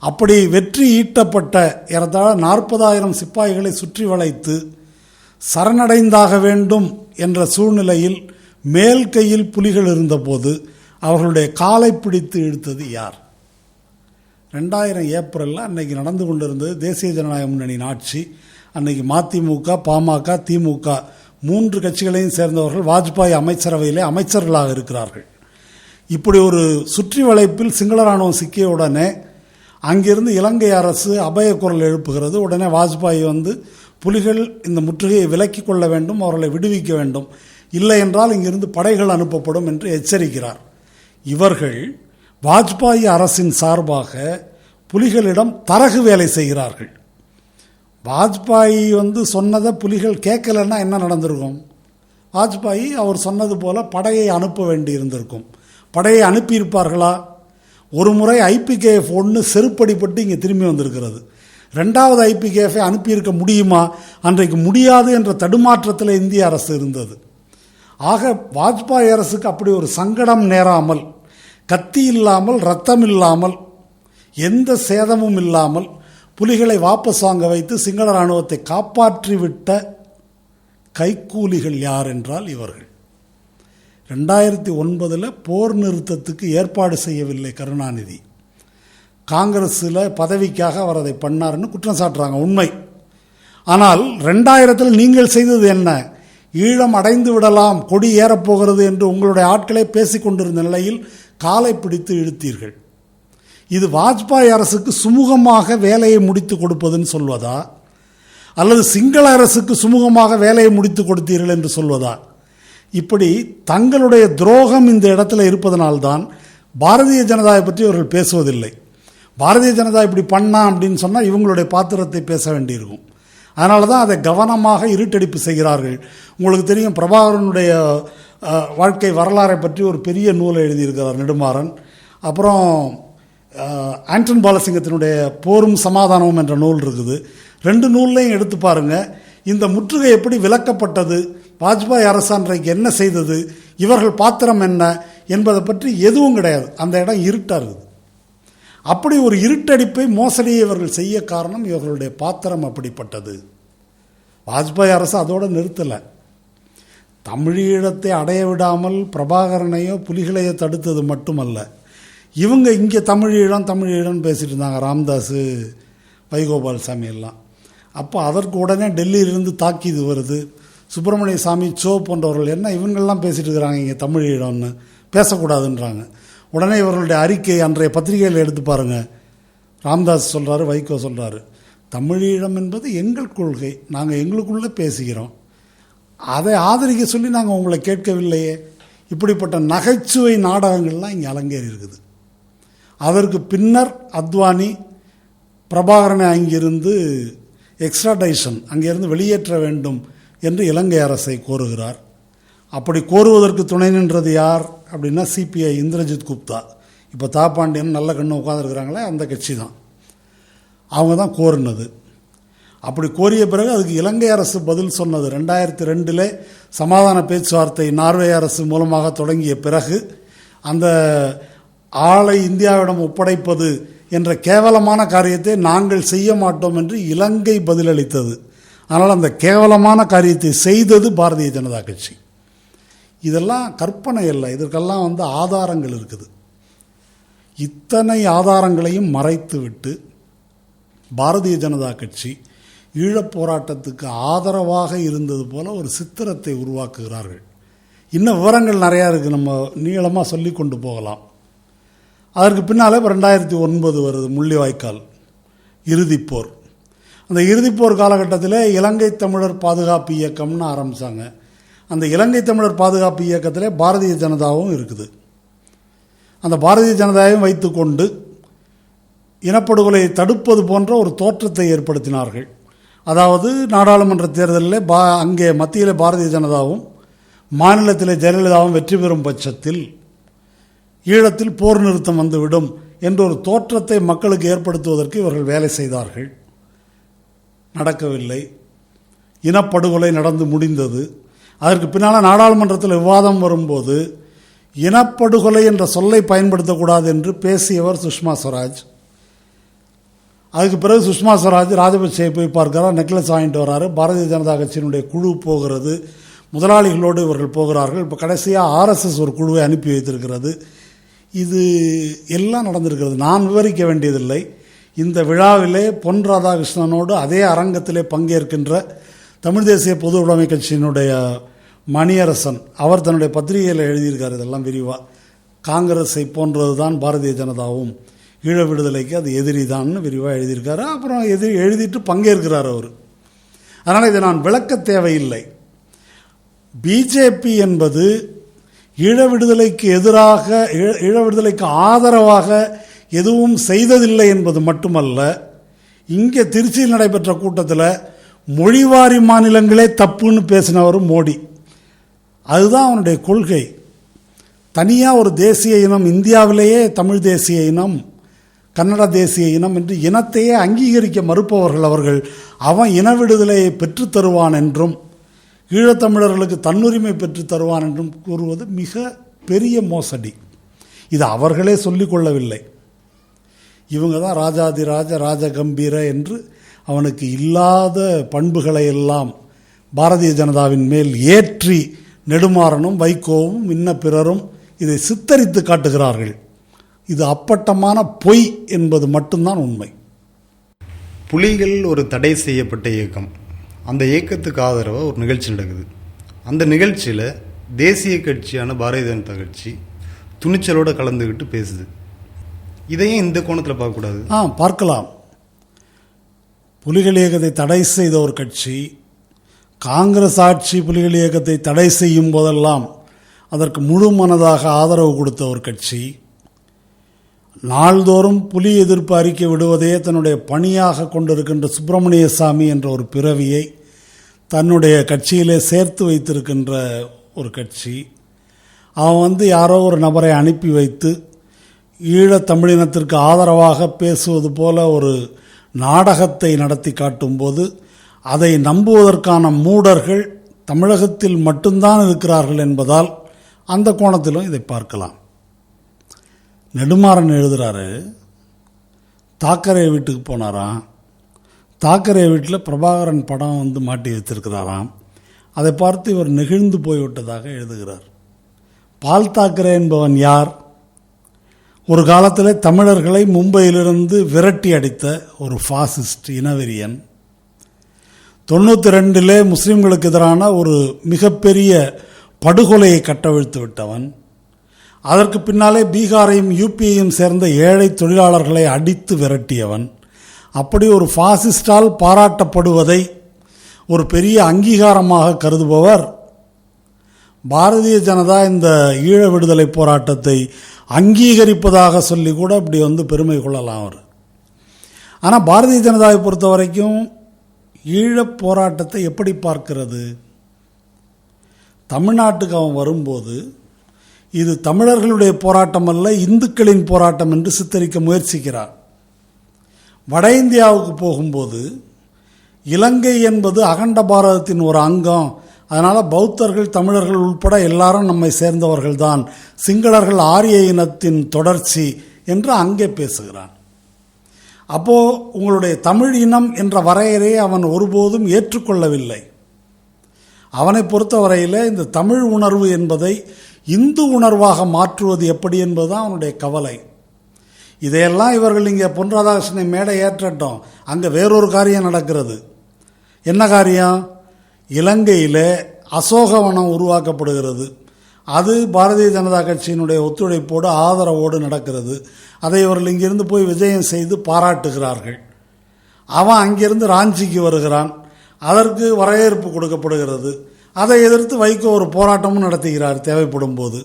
அப்படி வெற்றி ஈட்டப்பட்ட ஏறத்தாழ 40,000 சிப்பாய்களை சுற்றி வளைத்து சரணடைந்தாக வேண்டும் என்ற சூழ்நிலையில் மேல் கையில் புலிகள் இருந்தபோது அவர்களுடைய காலை பிடித்து இழுத்தது யார்? 2000 ஏப்ரலில் அன்னைக்கு நடந்து கொண்டிருந்தது தேசிய ஜனநாயக முன்னணியின் ஆட்சி. அன்னைக்கு மதிமுக, பாமக, திமுக 3 கட்சிகளையும் சேர்ந்தவர்கள் வாஜ்பாய் அமைச்சரவையிலே அமைச்சர்களாக இருக்கிறார்கள். இப்படி ஒரு சுற்றி வளைப்பில் சிங்கள இராணுவம் சிக்கிய உடனே அங்கிருந்து இலங்கை அரசு அபய குரல் எழுப்புகிறது. உடனே வாஜ்பாய் புலிகள் இந்த முற்றுகையை விலக்கிக் கொள்ள வேண்டும், அவர்களை விடுவிக்க வேண்டும், இல்லை என்றால் இங்கிருந்து படைகள் அனுப்பப்படும் என்று எச்சரிக்கிறார். இவர்கள் வாஜ்பாய் அரசின் சார்பாக புலிகளிடம் தரகு வேலை செய்கிறார்கள். வாஜ்பாய் சொன்னதை புலிகள் கேட்கலன்னா என்ன நடந்திருக்கும்? வாஜ்பாய் அவர் சொன்னது போல படையை அனுப்ப வேண்டி இருந்திருக்கும். படையை அனுப்பியிருப்பார்களா? ஒரு முறை IPKF 1 செருப்படிப்பட்டு இங்கே திரும்பி வந்திருக்கிறது. 2வது IPKF அனுப்பியிருக்க முடியுமா? அன்றைக்கு முடியாது என்ற தடுமாற்றத்தில் இந்திய அரசு இருந்தது. ஆக வாஜ்பாய் அரசுக்கு அப்படி ஒரு சங்கடம் நேராமல், கத்தி இல்லாமல், ரத்தம் இல்லாமல், எந்த சேதமும் இல்லாமல் புலிகளை வாபஸ் வாங்க வைத்து சிங்கள இராணுவத்தை காப்பாற்றிவிட்ட கைக்கூலிகள் யார் என்றால் இவர்கள். 2009 போர் நிறுத்தத்துக்கு ஏற்பாடு செய்யவில்லை கருணாநிதி. காங்கிரஸில் பதவிக்காக அவர் அதை பண்ணார்னு குற்றம் சாட்டுறாங்க, உண்மை. ஆனால் 2000 நீங்கள் செய்தது என்ன? ஈழம் அடைந்து விடலாம், கொடி ஏறப்போகிறது என்று உங்களுடைய ஆட்களே பேசிக்கொண்டிருந்த நிலையில் காலை பிடித்து இழுத்தீர்கள். இது வாஜ்பாய் அரசுக்கு சுமூகமாக வேலையை முடித்து கொடுப்பதுன்னு சொல்வதா, அல்லது சிங்கள அரசுக்கு சுமூகமாக வேலையை முடித்து கொடுத்தீர்கள் என்று சொல்வதா? இப்படி தங்களுடைய துரோகம் இந்த இடத்துல இருப்பதனால்தான் பாரதிய ஜனதாவை பற்றி அவர்கள் பேசுவதில்லை. பாரதிய ஜனதா இப்படி பண்ணா அப்படின்னு சொன்னால் இவங்களுடைய பாத்திரத்தை பேச வேண்டியிருக்கும். அதனால தான் அதை கவனமாக இருட்டடிப்பு செய்கிறார்கள். உங்களுக்கு தெரியும், பிரபாகரனுடைய வாழ்க்கை வரலாறை பற்றி ஒரு பெரிய நூலை எழுதியிருக்கிறார் நெடுமாறன். அப்புறம் ஆண்டன் பாலசிங்கத்தினுடைய போரும் சமாதானமும் என்ற நூல் இருக்குது. 2 நூல்லையும் எடுத்து பாருங்கள். இந்த முற்றுகை எப்படி விலக்கப்பட்டது, வாஜ்பாய் அரசான்றைக்கு என்ன செய்தது, இவர்கள் பாத்திரம் என்ன என்பதை பற்றி எதுவும் கிடையாது. அந்த இடம் இருட்டாக இருக்குது. அப்படி ஒரு இருட்டடிப்பை, மோசடியை இவர்கள் செய்ய காரணம் இவர்களுடைய பாத்திரம் அப்படிப்பட்டது. வாஜ்பாய் அரசு அதோடு நிறுத்தலை. தமிழீழத்தை அடைய விடாமல் பிரபாகரனையோ புலிகளையோ தடுத்தது மட்டுமல்ல, இவங்க இங்கே தமிழீழம் பேசிட்டு இருந்தாங்க, ராம்தாஸ், வைகோபால்சாமி எல்லாம். அப்போ அதற்கு உடனே டெல்லியிலிருந்து தாக்கீது வருது. சுப்பிரமணிய சாமி, சோ போன்றவர்கள் என்ன இவங்கெல்லாம் பேசிட்டு இருக்கிறாங்க இங்கே தமிழீழம்னு, பேசக்கூடாதுன்றாங்க. உடனே இவர்களுடைய அறிக்கை அன்றைய பத்திரிகையில் எடுத்து பாருங்கள். ராம்தாஸ் சொல்கிறாரு, வைகோ சொல்கிறாரு, தமிழீழம் என்பது எங்கள் கொள்கை, நாங்கள் எங்களுக்குள்ளே பேசுகிறோம், அதை ஆதரிக்க சொல்லி நாங்கள் உங்களை கேட்கவில்லையே. இப்படிப்பட்ட நகைச்சுவை நாடகங்கள்லாம் இங்கே அரங்கேறி இருக்குது. அதற்கு பின்னர் அத்வானி பிரபாகரனை அங்கிருந்து எக்ஸ்ட்ராடைஷன், அங்கிருந்து வெளியேற்ற வேண்டும் என்று இலங்கை அரசை கோருகிறார். அப்படி கோருவதற்கு துணை நின்றது யார் அப்படின்னா CPI இந்திரஜித் குப்தா. இப்போ தாப்பாண்டியன் நல்ல கண்ணு உட்காந்துருக்கிறாங்களே, அந்த கட்சி தான், அவங்க தான் கோருனது. அப்படி கோரிய பிறகு அதுக்கு இலங்கை அரசு பதில் சொன்னது. 2002 சமாதான பேச்சுவார்த்தை நார்வே அரசு மூலமாக தொடங்கிய பிறகு அந்த ஆளை இந்தியாவிடம் ஒப்படைப்பது என்ற கேவலமான காரியத்தை நாங்கள் செய்ய மாட்டோம் என்று இலங்கை பதிலளித்தது. அதனால் அந்த கேவலமான காரியத்தை செய்தது பாரதிய ஜனதா கட்சி. இதெல்லாம் கற்பனை அல்ல, இதற்கெல்லாம் ஆதாரங்கள் இருக்குது. இத்தனை ஆதாரங்களையும் மறைத்துவிட்டு பாரதிய ஜனதா கட்சி ஈழப் போராட்டத்துக்கு ஆதரவாக இருந்தது போல ஒரு சித்திரத்தை உருவாக்குகிறார்கள். இன்னும் விவரங்கள் நிறையா இருக்குது, நம்ம நீளமாக சொல்லி கொண்டு போகலாம். அதற்கு பின்னாலே 2009 வருது, முள்ளிவாய்க்கால் இறுதிப்போர். அந்த இறுதிப்போர் காலகட்டத்தில் இலங்கை தமிழர் பாதுகாப்பு இயக்கம்னு ஆரம்பித்தாங்க. அந்த இலங்கை தமிழர் பாதுகாப்பு இயக்கத்தில் பாரதிய ஜனதாவும் இருக்குது. அந்த பாரதிய ஜனதாவையும் வைத்துக்கொண்டு இனப்படுகொலை தடுப்பது போன்ற ஒரு தோற்றத்தை ஏற்படுத்தினார்கள். அதாவது நாடாளுமன்ற தேர்தலில் அங்கே மத்தியில் பாரதிய ஜனதாவும் மாநிலத்தில் ஜெயலலிதாவும் வெற்றி பெறும் பட்சத்தில் ஈழத்தில் போர் நிறுத்தம் வந்துவிடும் என்ற ஒரு தோற்றத்தை மக்களுக்கு ஏற்படுத்துவதற்கு இவர்கள் வேலை செய்தார்கள். நடக்கவில்லை. இனப்படுகொலை நடந்து முடிந்தது. அதற்கு பின்னால் நாடாளுமன்றத்தில் விவாதம் வரும்போது இனப்படுகொலை என்ற சொல்லை பயன்படுத்தக்கூடாது என்று பேசியவர் சுஷ்மா ஸ்வராஜ். அதுக்கு பிறகு சுஷ்மா ஸ்வராஜ் ராஜபக்சேயை போய் பார்க்கிறார், நெக்லஸ் வாங்கிட்டு வர்றாரு. பாரதிய ஜனதா கட்சியினுடைய குழு போகிறது, முதலாளிகளோடு இவர்கள் போகிறார்கள். இப்போ கடைசியாக RSS ஒரு குழுவை அனுப்பி வைத்திருக்கிறது. இது எல்லாம் நடந்திருக்கிறது. நான் விவரிக்க வேண்டியதில்லை. இந்த விழாவிலே பொன் ராதாகிருஷ்ணனோடு அதே அரங்கத்திலே பங்கேற்கின்ற தமிழ் தேசிய பொது உடைமை கட்சியினுடைய மணியரசன் அவர் தன்னுடைய பத்திரிகையில் எழுதியிருக்கார். இதெல்லாம் விரிவாக காங்கிரஸை போன்றது தான் பாரதிய ஜனதாவும், ஈழ விடுதலைக்கு அது எதிரி தான் விரிவாக எழுதியிருக்காரு. அப்புறம் எழுதிட்டு பங்கேற்கிறார் அவர். அதனால் இதை நான் விளக்க தேவையில்லை. பிஜேபி என்பது ஈழ விடுதலைக்கு எதிராக, ஈழ விடுதலைக்கு ஆதரவாக எதுவும் செய்ததில்லை என்பது மட்டுமல்ல, இங்கே திருச்சியில் நடைபெற்ற கூட்டத்தில் மொழிவாரி மாநிலங்களே தப்புன்னு பேசினவரும் மோடி. அதுதான் அவனுடைய கொள்கை. தனியாக ஒரு தேசிய இனம், இந்தியாவிலேயே தமிழ் தேசிய இனம், கன்னட தேசிய இனம் என்று இனத்தையே அங்கீகரிக்க மறுப்பவர்கள் அவர்கள். அவன் இன விடுதலையை பெற்றுத் தருவான் என்றும் ஈழத்தமிழர்களுக்கு தன்னுரிமை பெற்று தருவான் என்றும் கூறுவது மிக பெரிய மோசடி. இது அவர்களே சொல்லிக் கொள்ளவில்லை. இவங்க தான் ராஜாதிராஜ ராஜகம்பீர என்று அவனுக்கு இல்லாத பண்புகளை எல்லாம் பாரதிய ஜனதாவின் மேல் ஏற்றி நெடுமாறனும் வைகோவும் இன்ன பிறரும் இதை சித்தரித்து காட்டுகிறார்கள். இது அப்பட்டமான பொய் என்பது மட்டும்தான் உண்மை. புலிகள் ஒரு தடை செய்யப்பட்ட இயக்கம். அந்த இயக்கத்துக்கு ஆதரவாக ஒரு நிகழ்ச்சி நடக்குது. அந்த நிகழ்ச்சியில் தேசிய கட்சியான பாரதிய ஜனதா கட்சி துணிச்சலோடு கலந்துக்கிட்டு பேசுது. இதையும் இந்த கோணத்தில் பார்க்கக்கூடாது? பார்க்கலாம். புலிகள் இயக்கத்தை தடை செய்த ஒரு கட்சி, காங்கிரஸ் ஆட்சி புலிகள் இயக்கத்தை தடை செய்யும் போதெல்லாம் அதற்கு முழு மனதாக ஆதரவு கொடுத்த ஒரு கட்சி, நாள்தோறும் புலி எதிர்ப்பு அறிக்கை விடுவதையே தன்னுடைய பணியாக கொண்டிருக்கின்ற சுப்பிரமணிய சாமி என்ற ஒரு பிறவியை தன்னுடைய கட்சியிலே சேர்த்து வைத்திருக்கின்ற ஒரு கட்சி. அவன் யாரோ ஒரு நபரை அனுப்பி வைத்து ஈழத் தமிழினத்திற்கு ஆதரவாக பேசுவது போல ஒரு நாடகத்தை நடத்தி காட்டும்போது அதை நம்புவதற்கான மூடர்கள் தமிழகத்தில் மட்டும்தான் இருக்கிறார்கள் என்பதால் அந்த கோணத்திலும் இதை பார்க்கலாம். நெடுமாறன் எழுதுகிறாரு, தாக்கரே வீட்டுக்கு போனாராம். தாக்கரே வீட்டில் பிரபாகரன் படம் மாட்டி வச்சிருக்கிறாராம். அதை பார்த்து இவர் நெகிழ்ந்து போய்விட்டதாக எழுதுகிறார். பால் தாக்கரே என்பவன் யார்? ஒரு காலத்தில் தமிழர்களை மும்பையிலிருந்து விரட்டி அடித்த ஒரு ஃபாசிஸ்ட் இனவெறியன். 92 முஸ்லிம்களுக்கு எதிரான ஒரு மிகப்பெரிய படுகொலையை கட்டவிழ்த்து விட்டவன். அதற்கு பின்னாலே பீகாரையும் யூபியையும் சேர்ந்த ஏழை தொழிலாளர்களை அடித்து விரட்டியவன். அப்படி ஒரு ஃபாசிஸ்டால் பாராட்டப்படுவதை ஒரு பெரிய அங்கீகாரமாக கருதுபவர் பாரதிய ஜனதா இந்த ஈழ விடுதலை போராட்டத்தை அங்கீகரிப்பதாக சொல்லி கூட இப்படி பெருமை கொள்ளலாம் அவர். ஆனால் பாரதிய ஜனதாவை பொறுத்த வரைக்கும் ஈழப் போராட்டத்தை எப்படி பார்க்கிறது? தமிழ்நாட்டுக்கு அவன் வரும்போது இது தமிழர்களுடைய போராட்டம் அல்ல, இந்துக்களின் போராட்டம் என்று சித்தரிக்க முயற்சிக்கிறார். வட இந்தியாவுக்கு போகும்போது இலங்கை என்பது அகண்ட பாரதத்தின் ஒரு அங்கம், அதனால் பௌத்தர்கள் தமிழர்கள் உட்பட எல்லாரும் நம்மை சேர்ந்தவர்கள் தான், சிங்களர்கள் ஆரிய இனத்தின் தொடர்ச்சி என்று அங்கே பேசுகிறான். அப்போது உங்களுடைய தமிழ் இனம் என்ற வரையறையை அவன் ஒருபோதும் ஏற்றுக்கொள்ளவில்லை. அவனை பொறுத்தவரையில் இந்த தமிழ் உணர்வு என்பதை இந்து உணர்வாக மாற்றுவது எப்படி என்பதுதான் அவனுடைய கவலை. இதையெல்லாம் இவர்கள் இங்கே பொன் ராதாகிருஷ்ணனை மேடை ஏற்றட்டும், அங்கே வேறொரு காரியம் நடக்கிறது. என்ன காரியம்? இலங்கையில் அசோகவனம் உருவாக்கப்படுகிறது. அது பாரதிய ஜனதா கட்சியினுடைய ஒத்துழைப்போடு ஆதரவோடு நடக்கிறது. அதை இவர்கள் இங்கிருந்து போய் விஜயம் செய்து பாராட்டுகிறார்கள். அவன் அங்கிருந்து ராஞ்சிக்கு வருகிறான், அதற்கு வரவேற்பு கொடுக்கப்படுகிறது. அதை எதிர்த்து வைகோ ஒரு போராட்டமும் நடத்துகிறார் தேவைப்படும் போது.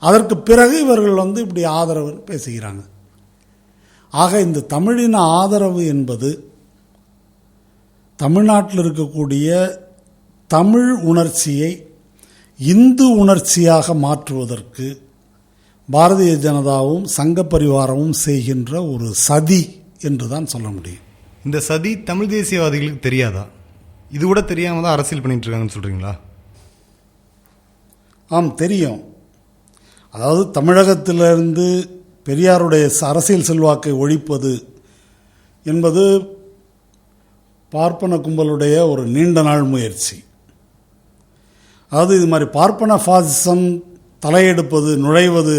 அதற்கு பிறகு இவர்கள் இப்படி ஆதரவு பேசுகிறாங்க. ஆக இந்த தமிழின ஆதரவு என்பது தமிழ்நாட்டில் இருக்கக்கூடிய தமிழ் உணர்ச்சியை இந்து உணர்ச்சியாக மாற்றுவதற்கு பாரதிய ஜனதாவும் சங்க பரிவாரமும் செய்கின்ற ஒரு சதி என்று தான் சொல்ல முடியும். இந்த சதி தமிழ் தேசியவாதிகளுக்கு தெரியாதா? இது கூட தெரியாம தான் அரசியல் பண்ணிட்டு இருக்காங்கன்னு சொல்றீங்களா? ஆம், தெரியும். அதாவது தமிழகத்திலிருந்து பெரியாருடைய அரசியல் செல்வாக்கை ஒழிப்பது என்பது பார்ப்பன கும்பலுடைய ஒரு நீண்ட நாள் முயற்சி. அதாவது இது மாதிரி பார்ப்பன பாசிசம் தலையெடுப்பது, நுழைவது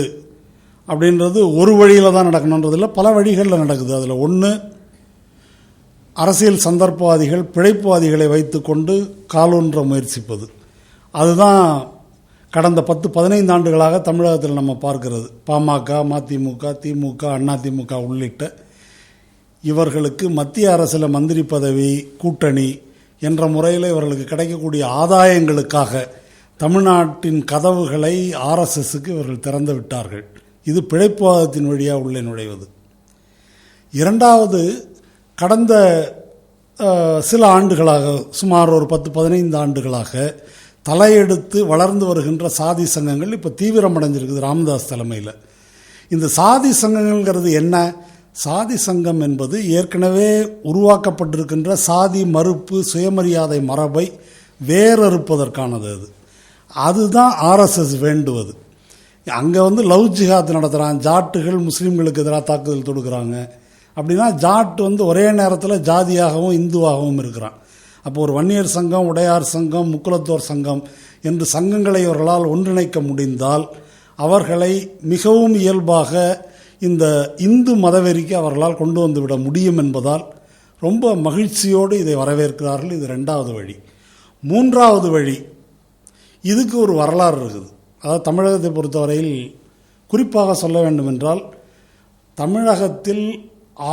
அப்படின்றது ஒரு வழியில் தான் நடக்கணுன்றதில்லை, பல வழிகளில் நடக்குது. அதில் ஒன்று, அரசியல் சந்தர்ப்பவாதிகள் பிழைப்புவாதிகளை வைத்துக்கொண்டு காலூன்ற முயற்சிப்பது. அதுதான் கடந்த 10-15 ஆண்டுகளாக தமிழகத்தில் நம்ம பார்க்கிறது. பாமக, மதிமுக, திமுக, அதிமுக உள்ளிட்ட இவர்களுக்கு மத்திய அரசில் மந்திரி பதவி, கூட்டணி என்ற முறையில் இவர்களுக்கு கிடைக்கக்கூடிய ஆதாயங்களுக்காக தமிழ்நாட்டின் கதவுகளை ஆர்எஸ்எஸ்க்கு இவர்கள் திறந்து விட்டார்கள். இது பிழைப்புவாதத்தின் வழியாக உள்ளே நுழைவது. இரண்டாவது, கடந்த சில ஆண்டுகளாக, சுமார் ஒரு 10-15 ஆண்டுகளாக தலையெடுத்து வளர்ந்து வருகின்ற சாதி சங்கங்கள் இப்போ தீவிரமடைஞ்சிருக்குது ராமதாஸ் தலைமையில். இந்த சாதி சங்கங்கள்ங்கிறது என்ன? சாதி சங்கம் என்பது ஏற்கனவே உருவாக்கப்பட்டிருக்கின்ற சாதி மறுப்பு, சுயமரியாதை மரபை வேறறுப்பதற்கானது. அதுதான் ஆர்எஸ்எஸ் வேண்டுவது. அங்கே லவ் ஜிஹாத் நடத்துகிறான், ஜாட்டுகள் முஸ்லீம்களுக்கு எதிராக தாக்குதல் தொடுக்கிறாங்க. அப்படின்னா ஜாட் ஒரே நேரத்தில் ஜாதியாகவும் இந்துவாகவும் இருக்கிறான். அப்போ ஒரு வன்னியர் சங்கம், உடையார் சங்கம், முக்குலத்தோர் சங்கம் என்று சங்கங்களை அவர்களால் ஒன்றிணைக்க முடிந்தால் அவர்களை மிகவும் இயல்பாக இந்த இந்து மதவெறிக்கு அவர்களால் கொண்டு வந்துவிட முடியும் என்பதால் ரொம்ப மகிழ்ச்சியோடு இதை வரவேற்கிறார்கள். இது 2வது வழி. 3வது வழி, இதுக்கு ஒரு வரலாறு இருக்குது. அதாவது தமிழகத்தை பொறுத்தவரையில் குறிப்பாக சொல்ல வேண்டுமென்றால், தமிழகத்தில்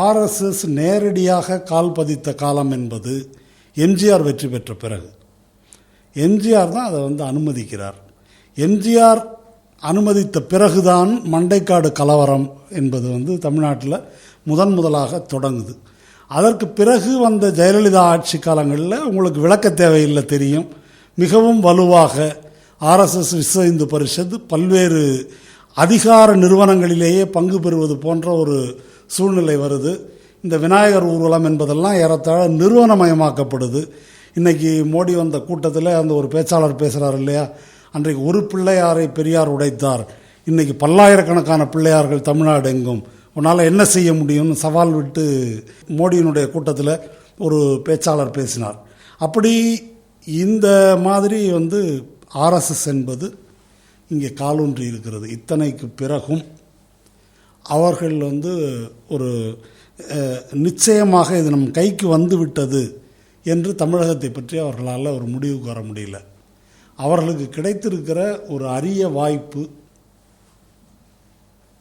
ஆர்எஸ்எஸ் நேரடியாக கால் பதித்த காலம் என்பது எம்ஜிஆர் வெற்றி பெற்ற பிறகு. எம்ஜிஆர் தான் அதை அனுமதிக்கிறார். எம்ஜிஆர் அனுமதித்த பிறகுதான் மண்டைக்காடு கலவரம் என்பது தமிழ்நாட்டில் முதலாக தொடங்குது. அதற்கு பிறகு வந்த ஜெயலலிதா ஆட்சி காலங்களில் உங்களுக்கு விளக்க தேவையில்லை, தெரியும். மிகவும் வலுவாக ஆர்எஸ்எஸ், விஸ்வ இந்து பரிஷத் பல்வேறு அதிகார நிறுவனங்களிலேயே பங்கு பெறுவது போன்ற ஒரு சூழ்நிலை வருது. இந்த விநாயகர் ஊர்வலம் என்பதெல்லாம் ஏறத்தாழ நிறுவனமயமாக்கப்படுது. இன்றைக்கி மோடி வந்த கூட்டத்தில் அந்த ஒரு பேச்சாளர் பேசுகிறார் இல்லையா, அன்றைக்கு ஒரு பிள்ளையாரை பெரியார் உடைத்தார், இன்றைக்கி பல்லாயிரக்கணக்கான பிள்ளையார்கள் தமிழ்நாடு எங்கும், உன்னால் என்ன செய்ய முடியும்னு சவால் விட்டு மோடியினுடைய கூட்டத்தில் ஒரு பேச்சாளர் பேசினார். அப்படி இந்த மாதிரி ஆர்எஸ்எஸ் என்பது இங்கே காலூன்றி இருக்கிறது. இத்தனைக்கு பிறகும் அவர்கள் ஒரு நிச்சயமாக இது நம் கைக்கு வந்து விட்டது என்று தமிழகத்தை பற்றி அவர்களால் ஒரு முடிவுக்கு வர முடியல. அவர்களுக்கு கிடைத்திருக்கிற ஒரு அரிய வாய்ப்பு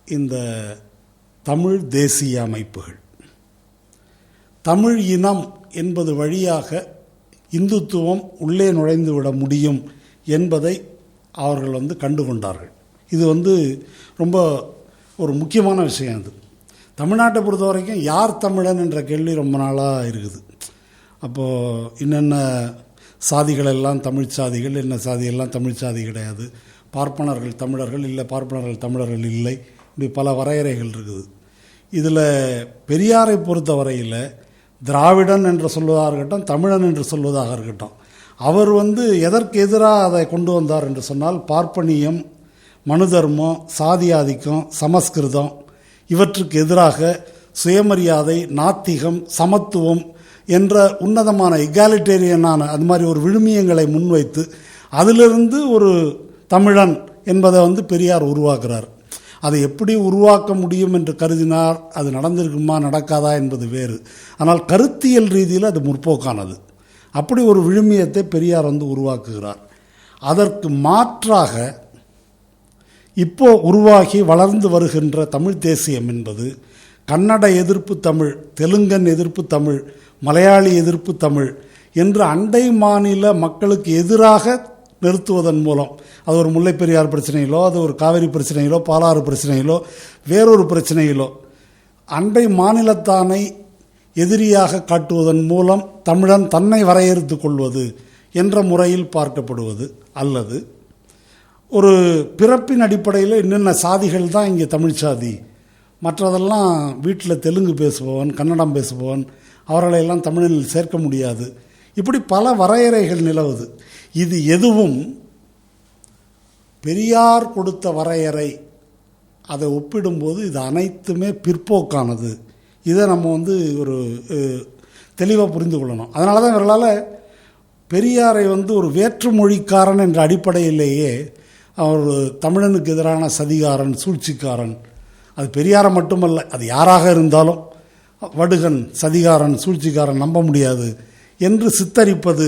இந்த தமிழ் தேசிய அமைப்புகள். தமிழ் இனம் என்பது வழியாக இந்துத்துவம் உள்ளே நுழைந்து விட முடியும் என்பதை அவர்கள் கண்டுகொண்டார்கள். இது ரொம்ப ஒரு முக்கியமான விஷயம். அது தமிழ்நாட்டை பொறுத்த வரைக்கும் யார் தமிழன் என்ற கேள்வி ரொம்ப நாளாக இருக்குது. அப்போது என்னென்ன சாதிகள் எல்லாம் தமிழ் சாதிகள், என்ன சாதியெல்லாம் தமிழ் சாதி கிடையாது, பார்ப்பனர்கள் தமிழர்கள் இல்லை, பார்ப்பனர்கள் தமிழர்கள் இல்லை, இப்படி பல வரையறைகள் இருக்குது. இதில் பெரியாரை பொறுத்த வரையில் திராவிடன் என்று சொல்வதாக இருக்கட்டும், தமிழன் என்று சொல்வதாக இருக்கட்டும், அவர் எதற்கு எதிராக அதை கொண்டு வந்தார் என்று சொன்னால், பார்ப்பனியம், மனு தர்மம், சாதி ஆதிக்கம், சமஸ்கிருதம் இவற்றுக்கு எதிராக சுயமரியாதை, நாத்திகம், சமத்துவம் என்ற உன்னதமான இகாலிட்டேரியனான அது மாதிரி ஒரு விழுமியங்களை முன்வைத்து அதிலிருந்து ஒரு தமிழன் என்பதை பெரியார் உருவாக்குறார். அதை எப்படி உருவாக்க முடியும் என்று கருதினார், அது நடந்திருக்குமா நடக்காதா என்பது வேறு. ஆனால் கருத்தியல் ரீதியில் அது முற்போக்கானது. அப்படி ஒரு விழுமியத்தை பெரியார் உருவாக்குகிறார். அதற்கு மாற்றாக இப்போ உருவாகி வளர்ந்து வருகின்ற தமிழ் தேசியம் என்பது கன்னட எதிர்ப்பு தமிழ், தெலுங்கன் எதிர்ப்பு தமிழ், மலையாளி எதிர்ப்பு தமிழ் என்று அண்டை மாநில மக்களுக்கு எதிராக நிறுத்துவதன் மூலம், அது ஒரு முல்லை பெரியார் பிரச்சனையிலோ, அது ஒரு காவிரி பிரச்சனையிலோ, பாலாறு பிரச்சனையிலோ, வேறொரு பிரச்சனையிலோ அண்டை மாநிலத்தானை எதிரியாக காட்டுவதன் மூலம் தமிழன் தன்னை வரையறுத்து கொள்வது என்ற முறையில் பார்க்கப்படுவது, அல்லது ஒரு பிறப்பின் அடிப்படையில் என்னென்ன சாதிகள் தான் இங்கே தமிழ் சாதி, மற்றதெல்லாம் வீட்டில் தெலுங்கு பேசுபவன், கன்னடம் பேசுபவன், அவர்களையெல்லாம் தமிழில் சேர்க்க முடியாது. இப்படி பல வரையறைகள் நிலவுது. இது எதுவும் பெரியார் கொடுத்த வரையறை. அதை ஒப்பிடும்போது இது அனைத்துமே பிற்போக்கானது. இதை நம்ம ஒரு தெளிவாக புரிந்து கொள்ளணும். அதனால தான் இவர்களால் பெரியாரை ஒரு வேற்றுமொழிக்காரன் என்ற அடிப்படையிலேயே அவர் தமிழனுக்கு எதிரான சதிகாரன், சூழ்ச்சிக்காரன், அது பெரியாரை மட்டுமல்ல, அது யாராக இருந்தாலும் வடுகன், சதிகாரன், சூழ்ச்சிக்காரன், நம்ப முடியாது என்று சித்தரிப்பது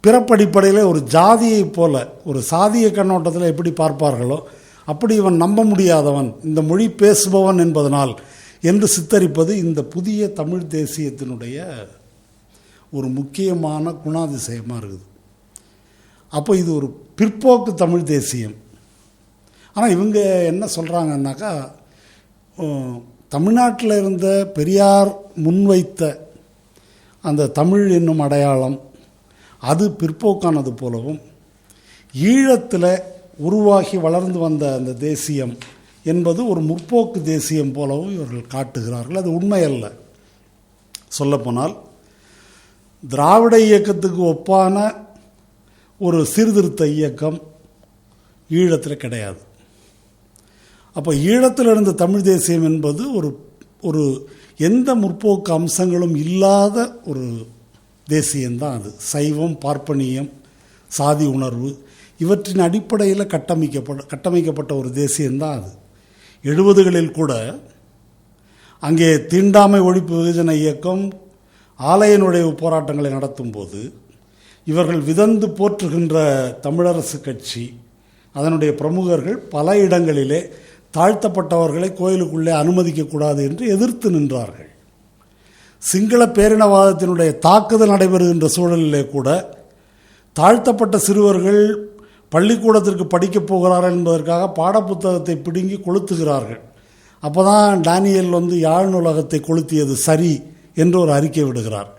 பிறப்படிப்படையில் ஒரு ஜாதியைப் போல, ஒரு சாதிய கண்ணோட்டத்தில் எப்படி பார்ப்பார்களோ அப்படி இவன் நம்ப முடியாதவன், இந்த மொழி பேசுபவன் என்பதனால் என்று சித்தரிப்பது இந்த புதிய தமிழ் தேசியத்தினுடைய ஒரு முக்கியமான குணாதிசயமாக இருக்குது. அப்போ இது ஒரு பிற்போக்கு தமிழ் தேசியம். ஆனால் இவங்க என்ன சொல்கிறாங்கன்னாக்கா, தமிழ்நாட்டில் இருந்த பெரியார் முன்வைத்த அந்த தமிழ் என்னும் அடையாளம் அது பிற்போக்கானது போலவும், ஈழத்தில் உருவாகி வளர்ந்து வந்த அந்த தேசியம் என்பது ஒரு முற்போக்கு தேசியம் போலவும் இவர்கள் காட்டுகிறார்கள். அது உண்மையல்ல. சொல்லப்போனால் திராவிட இயக்கத்துக்கு ஒப்பான ஒரு சீர்திருத்த இயக்கம் ஈழத்தில் கிடையாது. அப்போ ஈழத்தில் இருந்த தமிழ் தேசியம் என்பது ஒரு எந்த முற்போக்கு அம்சங்களும் இல்லாத ஒரு தேசியம்தான் அது. சைவம், பார்ப்பனியம், சாதி உணர்வு இவற்றின் அடிப்படையில் கட்டமைக்கப்பட்ட ஒரு தேசியம்தான் அது. 70களில் கூட அங்கே தீண்டாமை ஒழிப்பு வெகுஜன இயக்கம் ஆலய நுழைவு போராட்டங்களை நடத்தும் போது இவர்கள் விதந்து போற்றுகின்ற தமிழரசு கட்சி, அதனுடைய பிரமுகர்கள் பல இடங்களிலே தாழ்த்தப்பட்டவர்களை கோயிலுக்குள்ளே அனுமதிக்கக்கூடாது என்று எதிர்த்து நின்றார்கள். சிங்கள பேரினவாதத்தினுடைய தாக்குதல் நடைபெறுகின்ற சூழலிலே கூட தாழ்த்தப்பட்ட சிறுவர்கள் பள்ளிக்கூடத்திற்கு படிக்கப் போகிறார்கள் என்பதற்காக பாடப்புத்தகத்தை பிடுங்கி கொளுத்துகிறார்கள். அப்போ தான் டேனியல் யாழ் நூலகத்தை கொளுத்தியது சரி என்று ஒரு அறிக்கை விடுகிறார்.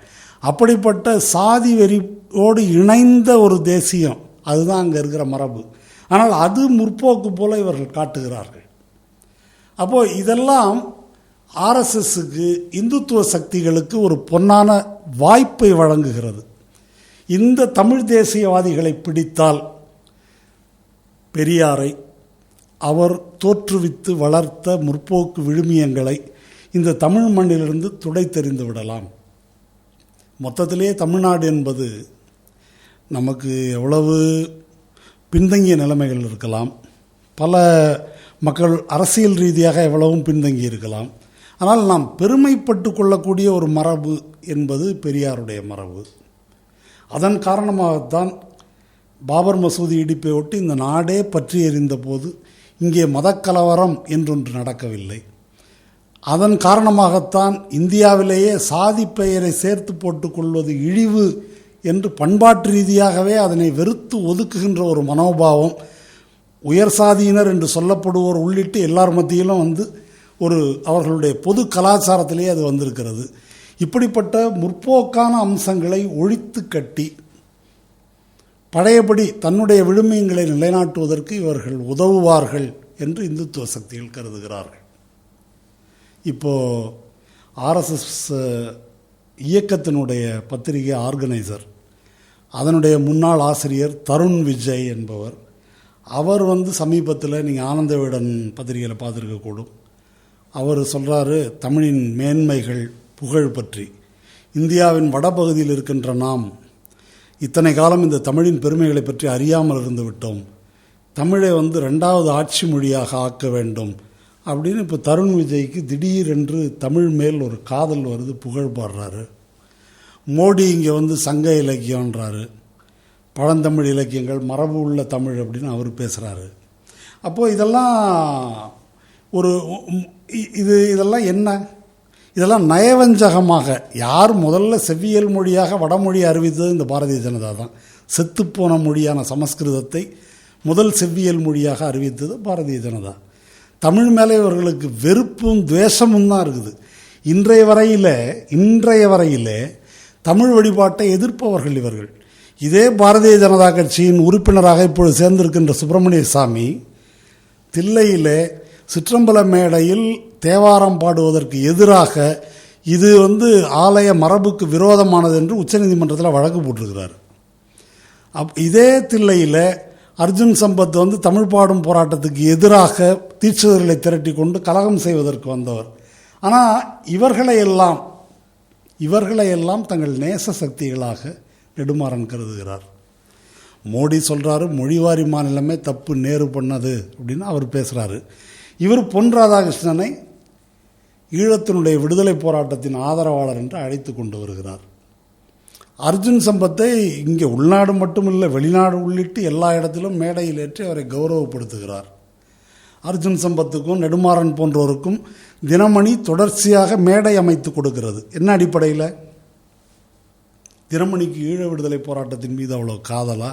அப்படிப்பட்ட சாதி வெறியோடு இணைந்த ஒரு தேசியம் அதுதான் அங்கே இருக்கிற மரபு. ஆனால் அது முற்போக்கு போல இவர்கள் காட்டுகிறார்கள். அப்போது இதெல்லாம் ஆர்எஸ்எஸ்க்கு, இந்துத்துவ சக்திகளுக்கு ஒரு பொன்னான வாய்ப்பை வழங்குகிறது. இந்த தமிழ் தேசியவாதிகளை பிடித்தால் பெரியாரை, அவர் தோற்றுவித்து வளர்த்த முற்போக்கு விழுமியங்களை இந்த தமிழ் மண்ணிலிருந்து துடைத்தெறிந்து விடலாம். மொத்தத்திலே தமிழ்நாடு என்பது நமக்கு எவ்வளவு பின்தங்கிய நிலைமைகள் இருக்கலாம், பல மக்கள் அரசியல் ரீதியாக எவ்வளவும் பின்தங்கி இருக்கலாம். ஆனால் நாம் பெருமைப்பட்டு கொள்ளக்கூடிய ஒரு மரபு என்பது பெரியாருடைய மரபு. அதன் காரணமாகத்தான் பாபர் மசூதி இடிப்பை ஒட்டி இந்த நாடே பற்றி எறிந்த போது இங்கே மதக்கலவரம் என்றொன்று நடக்கவில்லை. அதன் காரணமாகத்தான் இந்தியாவிலேயே சாதி பெயரை சேர்த்து போட்டுக்கொள்வது இழிவு என்று பண்பாட்டு ரீதியாகவே அதனை வெறுத்து ஒதுக்குகின்ற ஒரு மனோபாவம் உயர் சாதியினர் என்று சொல்லப்படுவோர் உள்ளிட்டு எல்லார் மத்தியிலும் அவர்களுடைய பொது கலாச்சாரத்திலேயே அது வந்திருக்கிறது. இப்படிப்பட்ட முற்போக்கான அம்சங்களை ஒழித்து கட்டி பழையபடி தன்னுடைய விழுமியங்களை நிலைநாட்டுவதற்கு இவர்கள் உதவுவார்கள் என்று இந்துத்துவ சக்திகள் கருதுகிறார்கள். இப்போது ஆர்எஸ்எஸ் இயக்கத்தினுடைய பத்திரிகை ஆர்கனைசர், அதனுடைய முன்னாள் ஆசிரியர் தருண் விஜய் என்பவர், அவர் சமீபத்தில் நீங்கள் ஆனந்த விகடன் பத்திரிகையில் பார்த்துருக்கக்கூடும். அவர் சொல்கிறாரு, தமிழின் மேன்மைகள், புகழ் பற்றி, இந்தியாவின் வடபகுதியில் இருக்கின்ற நாம் இத்தனை காலம் இந்த தமிழின் பெருமைகளை பற்றி அறியாமல் இருந்து விட்டோம். தமிழை 2வது ஆட்சி மொழியாக ஆக்க வேண்டும் அப்படின்னு இப்போ தருண் விஜய்க்கு திடீரென்று தமிழ் மேல் ஒரு காதல் வருது, புகழ் பாடுறாரு. மோடி இங்கே சங்க இலக்கியன்றாரு, பழந்தமிழ் இலக்கியங்கள், மரபு உள்ள தமிழ் அப்படின்னு அவர் பேசுகிறாரு. அப்போது இதெல்லாம் என்ன? இதெல்லாம் நயவஞ்சகமாக யார் முதல்ல செவ்வியல் மொழியாக வடமொழி அறிவித்தது இந்த பாரதிய ஜனதா தான். செத்துப்போன மொழியான சமஸ்கிருதத்தை முதல் செவ்வியல் மொழியாக அறிவித்தது பாரதிய ஜனதா. தமிழ் மேலே இவர்களுக்கு வெறுப்பும் துவேஷமும் தான் இருக்குது. இன்றைய வரையிலே தமிழ் வழிபாட்டை எதிர்ப்பவர்கள் இவர்கள். இதே பாரதிய ஜனதா கட்சியின் உறுப்பினராக இப்பொழுது சேர்ந்திருக்கின்ற சுப்பிரமணிய சாமி தில்லையிலே சிற்றம்பல மேடையில் தேவாரம் பாடுவதற்கு எதிராக இது ஆலய மரபுக்கு விரோதமானது என்று உச்சநீதிமன்றத்தில் வழக்கு போட்டிருக்கிறார். இதே தில்லையில் அர்ஜுன் சம்பத் தமிழ் பாடும் போராட்டத்துக்கு எதிராக தீட்சிதர்களை திரட்டி கொண்டு கலகம் செய்வதற்கு வந்தவர். ஆனால் இவர்களையெல்லாம் தங்கள் நேச சக்திகளாக நெடுமாறன் கருதுகிறார். மோடி சொல்கிறாரு மொழிவாரி மாநிலமே தப்பு, நேரு பண்ணது அப்படின்னு அவர் பேசுகிறாரு. இவர் பொன் ராதாகிருஷ்ணனை ஈழத்தினுடைய விடுதலை போராட்டத்தின் ஆதரவாளர் என்று அழைத்து கொண்டு வருகிறார். அர்ஜுன் சம்பத்தை இங்கே உள்நாடு மட்டுமில்லை வெளிநாடு உள்ளிட்டு எல்லா இடத்திலும் மேடையில் ஏற்றி அவரை கௌரவப்படுத்துகிறார். அர்ஜுன் சம்பத்துக்கும் நெடுமாறன் போன்றோருக்கும் தினமணி தொடர்ச்சியாக மேடை அமைத்து கொடுக்கிறது. என்ன அடிப்படையில்? தினமணிக்கு ஈழ விடுதலை போராட்டத்தின் மீது அவ்வளோ காதலா,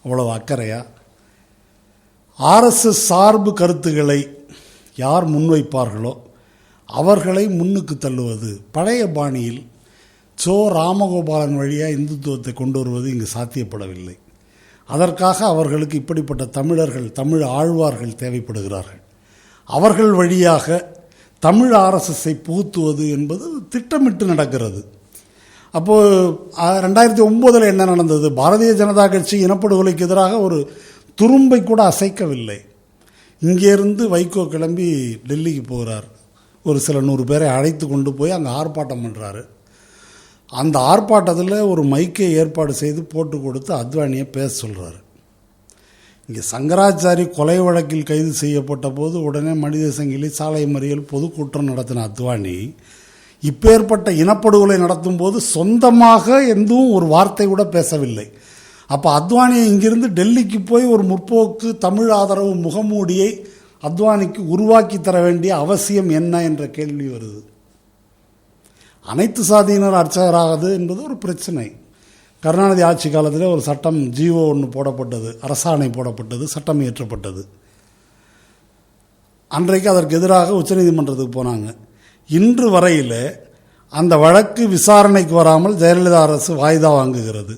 அவ்வளோ அக்கறையா? RSS சார்பு கருத்துக்களை யார் முன்வைப்பார்களோ அவர்களை முன்னுக்கு தள்ளுவது, பழைய பாணியில் ராமகோபாலன் வழியாக இந்துத்துவத்தை கொண்டு வருவது இங்கு சாத்தியப்படவில்லை. அதற்காக அவர்களுக்கு இப்படிப்பட்ட தமிழர்கள், தமிழ் ஆழ்வார்கள் தேவைப்படுகிறார்கள். அவர்கள் வழியாக தமிழ் RSSஐ புகுத்துவது என்பது திட்டமிட்டு நடக்கிறது. அப்போது 2009 என்ன நடந்தது? பாரதிய ஜனதா கட்சி இனப்படுகொலைக்கு எதிராக ஒரு துரும்பை கூட அசைக்கவில்லை. இங்கேருந்து வைகோ கிளம்பி டெல்லிக்கு போகிறார். ஒரு சில 100 பேரை அழைத்து கொண்டு போய் அங்கே ஆர்ப்பாட்டம் பண்ணுறாரு. அந்த ஆர்ப்பாட்டத்தில் ஒரு மைக்கை ஏற்பாடு செய்து போட்டு கொடுத்து அத்வானியை பேச சொல்கிறாரு. இங்கே சங்கராச்சாரி கொலை வழக்கில் கைது செய்யப்பட்ட போது உடனே மனித சங்கிலி, சாலை மறியல், பொதுக்கூட்டம் நடத்தின அத்வானி இப்பேற்பட்ட இனப்படுகொலை நடத்தும் போது சொந்தமாக எதுவும் ஒரு வார்த்தை கூட பேசவில்லை. அப்போ அத்வானியை இங்கிருந்து டெல்லிக்கு போய் ஒரு முற்போக்கு தமிழ் ஆதரவு முகமூடியை அத்வானிக்கு உருவாக்கி தர வேண்டிய அவசியம் என்ன என்ற கேள்வி வருது. அனைத்து சாதியினர் அர்ச்சகராகுது என்பது ஒரு பிரச்சனை. கருணாநிதி ஆட்சி காலத்தில் ஒரு சட்டம் ஜிஓ ஒன்று போடப்பட்டது, அரசாணை போடப்பட்டது, சட்டம் இயற்றப்பட்டது. அன்றைக்கு அதற்கு எதிராக உச்சநீதிமன்றத்துக்கு போனாங்க. இன்று வரையில் அந்த வழக்கு விசாரணைக்கு வராமல் ஜெயலலிதா அரசு வாய்தா வாங்குகிறது.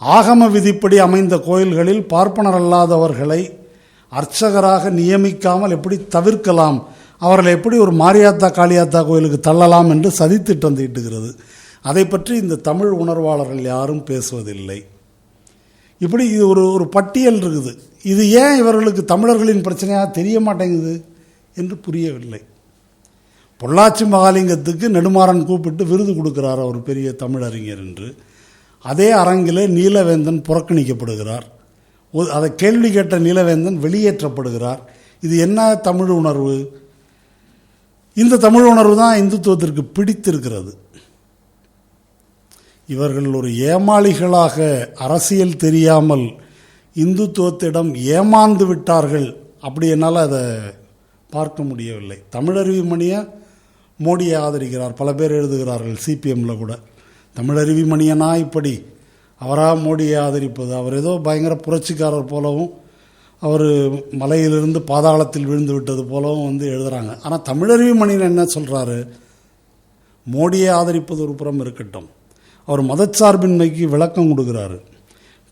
ஆகம விதிப்படி அமைந்த கோயில்களில் பார்ப்பனர் அல்லாதவர்களை அர்ச்சகராக நியமிக்காமல் எப்படி தவிர்க்கலாம், அவர்களை எப்படி ஒரு மாரியாத்தா காளியாத்தா கோயிலுக்கு தள்ளலாம் என்று சதித்திட்டம் தீட்டுகிறது. அதை பற்றி இந்த தமிழ் உணர்வாளர்கள் யாரும் பேசுவதில்லை. இப்படி இது ஒரு பட்டியல் இருக்குது. இது ஏன் இவர்களுக்கு தமிழர்களின் பிரச்சனையாக தெரிய மாட்டேங்குது என்று புரியவில்லை. பொள்ளாச்சி மகாலிங்கத்துக்கு நெடுமாறன் கூப்பிட்டு விருது கொடுக்கிறார், அவர் பெரிய தமிழறிஞர் என்று. அதே அரங்கில் நீலவேந்தன் புறக்கணிக்கப்படுகிறார். அதை கேள்வி கேட்ட நீலவேந்தன் வெளியேற்றப்படுகிறார். இது என்ன தமிழ் உணர்வு? இந்த தமிழ் உணர்வு தான் இந்துத்துவத்திற்கு பிடித்திருக்கிறது. இவர்கள் ஒரு ஏமாளிகளாக அரசியல் தெரியாமல் இந்துத்துவத்திடம் ஏமாந்து விட்டார்கள். அப்படி என்னால் அதை பார்க்க முடியவில்லை. தமிழருவி மணியை மோடியை ஆதரிக்கிறார், பல பேர் எழுதுகிறார்கள். சிபிஎம்மில் கூட தமிழருவி மணியனா இப்படி அவராக மோடியை ஆதரிப்பது, அவர் ஏதோ பயங்கர புரட்சிக்காரர் போலவும் அவர் மலையிலிருந்து பாதாளத்தில் விழுந்து விட்டது போலவும் எழுதுகிறாங்க. ஆனால் தமிழருவி மணியன் என்ன சொல்கிறாரு? மோடியை ஆதரிப்பது ஒரு புறம் இருக்கட்டும், அவர் மதச்சார்பின்மைக்கு விளக்கம் கொடுக்குறாரு.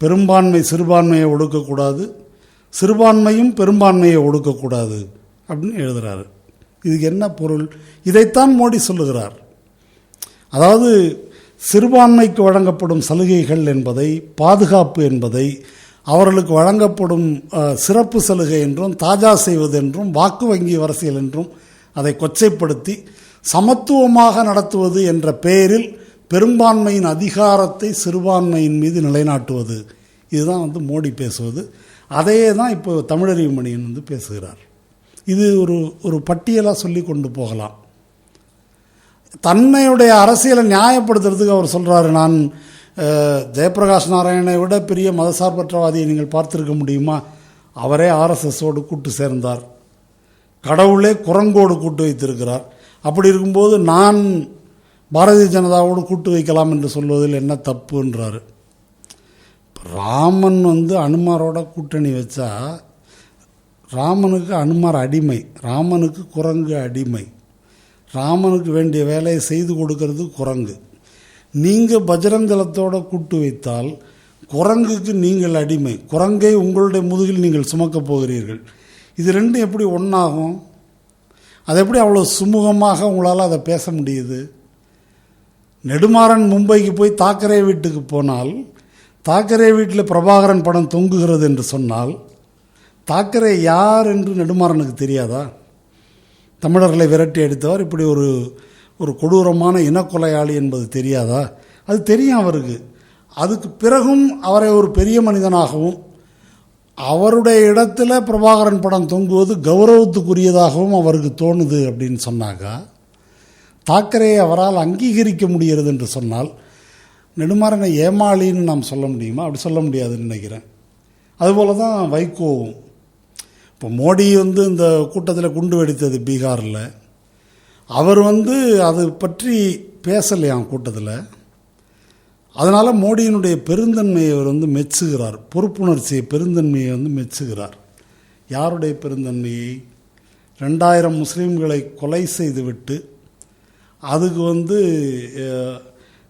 பெரும்பான்மை சிறுபான்மையை ஒடுக்கக்கூடாது, சிறுபான்மையும் பெரும்பான்மையை ஒடுக்கக்கூடாது அப்படின்னு எழுதுகிறாரு. இதுக்கு என்ன பொருள்? இதைத்தான் மோடி சொல்லுகிறார். அதாவது சிறுபான்மைக்கு வழங்கப்படும் சலுகைகள் என்பதை, பாதுகாப்பு என்பதை, அவர்களுக்கு வழங்கப்படும் சிறப்பு சலுகை என்றும், தாஜா செய்வது என்றும், வாக்கு வங்கி அரசியல் என்றும் அதை கொச்சைப்படுத்தி சமத்துவமாக நடத்துவது என்ற பெயரில் பெரும்பான்மையின் அதிகாரத்தை சிறுபான்மையின் மீது நிலைநாட்டுவது, இதுதான் மோடி பேசுவது. அதையே தான் இப்போ தமிழறிவு மணியன் பேசுகிறார். இது ஒரு பட்டியலாக சொல்லி கொண்டு போகலாம். தன்னையுடைய அரசியலை நியாயப்படுத்துறதுக்கு அவர் சொல்கிறாரு, நான் ஜெயபிரகாஷ் நாராயணனை விட பெரிய மதசார்பற்றவாதியை நீங்கள் பார்த்துருக்க முடியுமா? அவரே RSSோடு கூட்டு சேர்ந்தார், கடவுளே குரங்கோடு கூட்டு வைத்திருக்கிறார். அப்படி இருக்கும்போது நான் பாரதிய ஜனதாவோடு கூட்டு வைக்கலாம் என்று சொல்வதில் என்ன தப்புன்றாரு. ராமன் அனுமாரோட கூட்டணி வச்சா ராமனுக்கு அனுமார் அடிமை, ராமனுக்கு குரங்கு அடிமை. ராமனுக்கு வேண்டிய வேலையை செய்து கொடுக்கறது குரங்கு. நீங்கள் பஜ்ரங் தளத்தோட கூட்டு வைத்தால் குரங்குக்கு நீங்கள் அடிமை, குரங்கை உங்களுடைய முதுகில் நீங்கள் சுமக்கப் போகிறீர்கள். இது ரெண்டும் எப்படி ஒன்றாகும்? அது எப்படி அவ்வளோ சுமூகமாக உங்களால் அதை பேச முடியுது? நெடுமாறன் மும்பைக்கு போய் தாக்கரே வீட்டுக்கு போனால், தாக்கரே வீட்டில் பிரபாகரன் படம் தொங்குகிறது என்று சொன்னால், தாக்கரே யார் என்று நெடுமாறனுக்கு தெரியாதா? தமிழர்களை விரட்டி அடித்தவர், இப்படி ஒரு கொடூரமான இனக்கொலையாளி என்பது தெரியாதா? அது தெரியும் அவருக்கு. அதுக்கு பிறகும் அவரை ஒரு பெரிய மனிதனாகவும் அவருடைய இடத்துல பிரபாகரன் படம் தொங்குவது கௌரவத்துக்குரியதாகவும் அவருக்கு தோணுது அப்படின்னு சொன்னாக்கா, தாக்கரேயை அவரால் அங்கீகரிக்க முடிகிறது என்று சொன்னால், நெடுமாறனை ஏமாளின்னு நாம் சொல்ல முடியுமா? அப்படி சொல்ல முடியாதுன்னு நினைக்கிறேன். அதுபோல தான் வைகோவும். இப்போ மோடி இந்த கூட்டத்தில் குண்டு வெடித்தது பீகாரில், அவர் அது பற்றி பேசலையாம் கூட்டத்தில். அதனால் மோடியினுடைய பெருந்தன்மையை அவர் மெச்சுகிறார், பொறுப்புணர்ச்சியை, பெருந்தன்மையை மெச்சுகிறார். யாருடைய பெருந்தன்மையை? 2000 முஸ்லீம்களை கொலை செய்துவிட்டு அதுக்கு